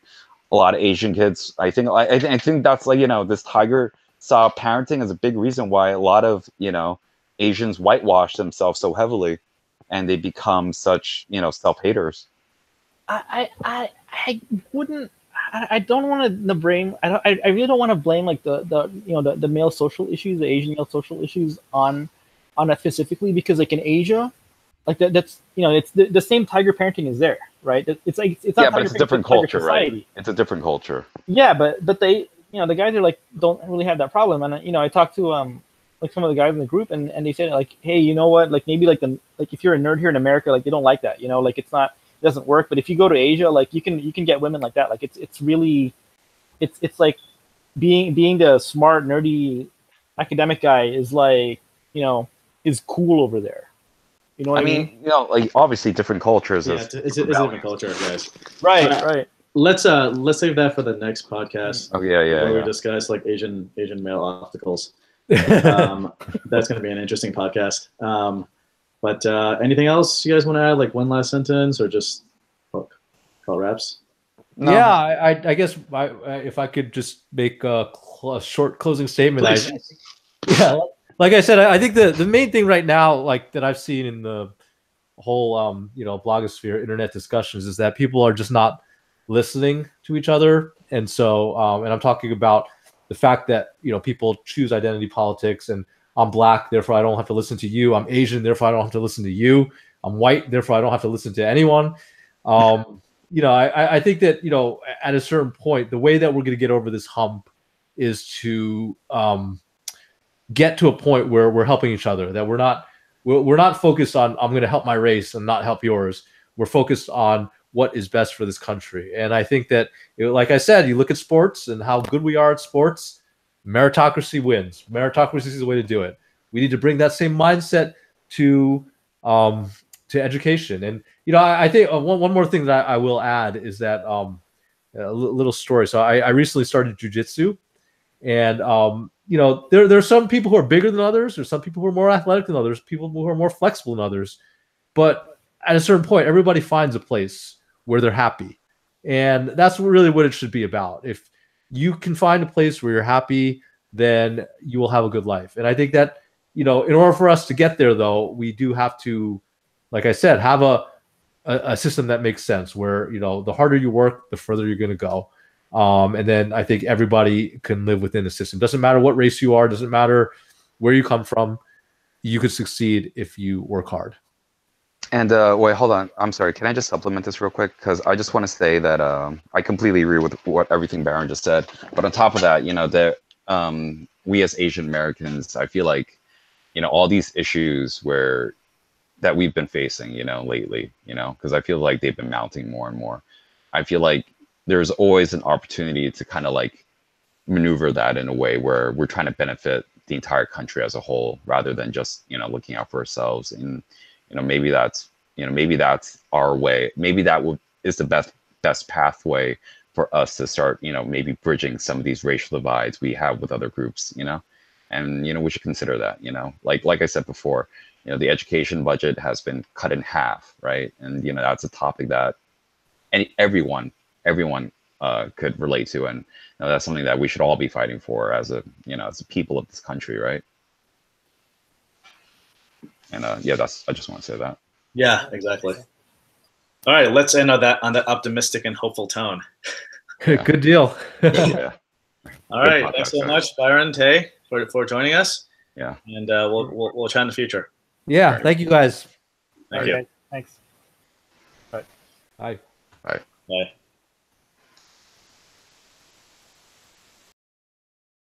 a lot of Asian kids, I think that's like this tiger style parenting is a big reason why a lot of Asians whitewash themselves so heavily and they become such self-haters. I wouldn't. I don't want to blame. I really don't want to blame like the male social issues, the Asian male social issues on that specifically, because like in Asia, like that's it's the same tiger parenting is there, right? It's like it's not but it's a different culture, right? It's a different culture. Yeah, but they the guys are like don't really have that problem, and I talked to like some of the guys in the group, and they said like, hey, you know what, like maybe like if you're a nerd here in America, like they don't like that, like it doesn't work. But if you go to Asia, like you can get women like that. Like it's really it's like being the smart nerdy academic guy is like is cool over there. You know what I mean? Like obviously different cultures. Yeah, it's a different culture, guys. Right, right. Let's save that for the next podcast. Oh yeah. We discuss like Asian male obstacles. That's going to be an interesting podcast. But anything else you guys want to add? Like one last sentence, or just call wraps? No. Yeah, I guess if I could just make a short closing statement. Like I said, I think the main thing right now, like that I've seen in the whole blogosphere, internet discussions, is that people are just not listening to each other. And so and I'm talking about the fact that people choose identity politics, and I'm black, therefore I don't have to listen to you. I'm Asian, therefore I don't have to listen to you. I'm white, therefore I don't have to listen to anyone. I think that at a certain point, the way that we're going to get over this hump is to get to a point where we're helping each other, that we're not focused on I'm going to help my race and not help yours. We're focused on what is best for this country. And I think that, like I said, you look at sports and how good we are at sports, meritocracy wins. Meritocracy is the way to do it. We need to bring that same mindset to education. And I think one more thing that I will add is that a little story. So I recently started jujitsu, and there are some people who are bigger than others. There's some people who are more athletic than others. People who are more flexible than others. But at a certain point, everybody finds a place where they're happy, and that's really what it should be about. If you can find a place where you're happy, then you will have a good life. And I think that in order for us to get there, though, we do have to, like I said, have a system that makes sense, where the harder you work, the further you're going to go. And then I think everybody can live within the system. Doesn't matter what race you are, doesn't matter where you come from. you could succeed if you work hard. And wait, hold on. I'm sorry. Can I just supplement this real quick? Because I just want to say that I completely agree with everything Baron just said. But on top of that, we as Asian Americans, I feel like, all these issues that we've been facing, lately, because I feel like they've been mounting more and more. I feel like there's always an opportunity to kind of like maneuver that in a way where we're trying to benefit the entire country as a whole, rather than just looking out for ourselves. And maybe that's our way. Maybe that is the best pathway for us to start maybe bridging some of these racial divides we have with other groups. And we should consider that. Like I said before, the education budget has been cut in half, right? And that's a topic that everyone could relate to, and that's something that we should all be fighting for as a people of this country, right? And I just want to say that. Yeah, exactly. All right, let's end on that optimistic and hopeful tone. Yeah. Good deal. Yeah. All right, thanks so much, Byron, Tay, for joining us. Yeah. And we'll chat in the future. Yeah, thank you guys. Thank you. Thanks. Bye. Bye. Bye.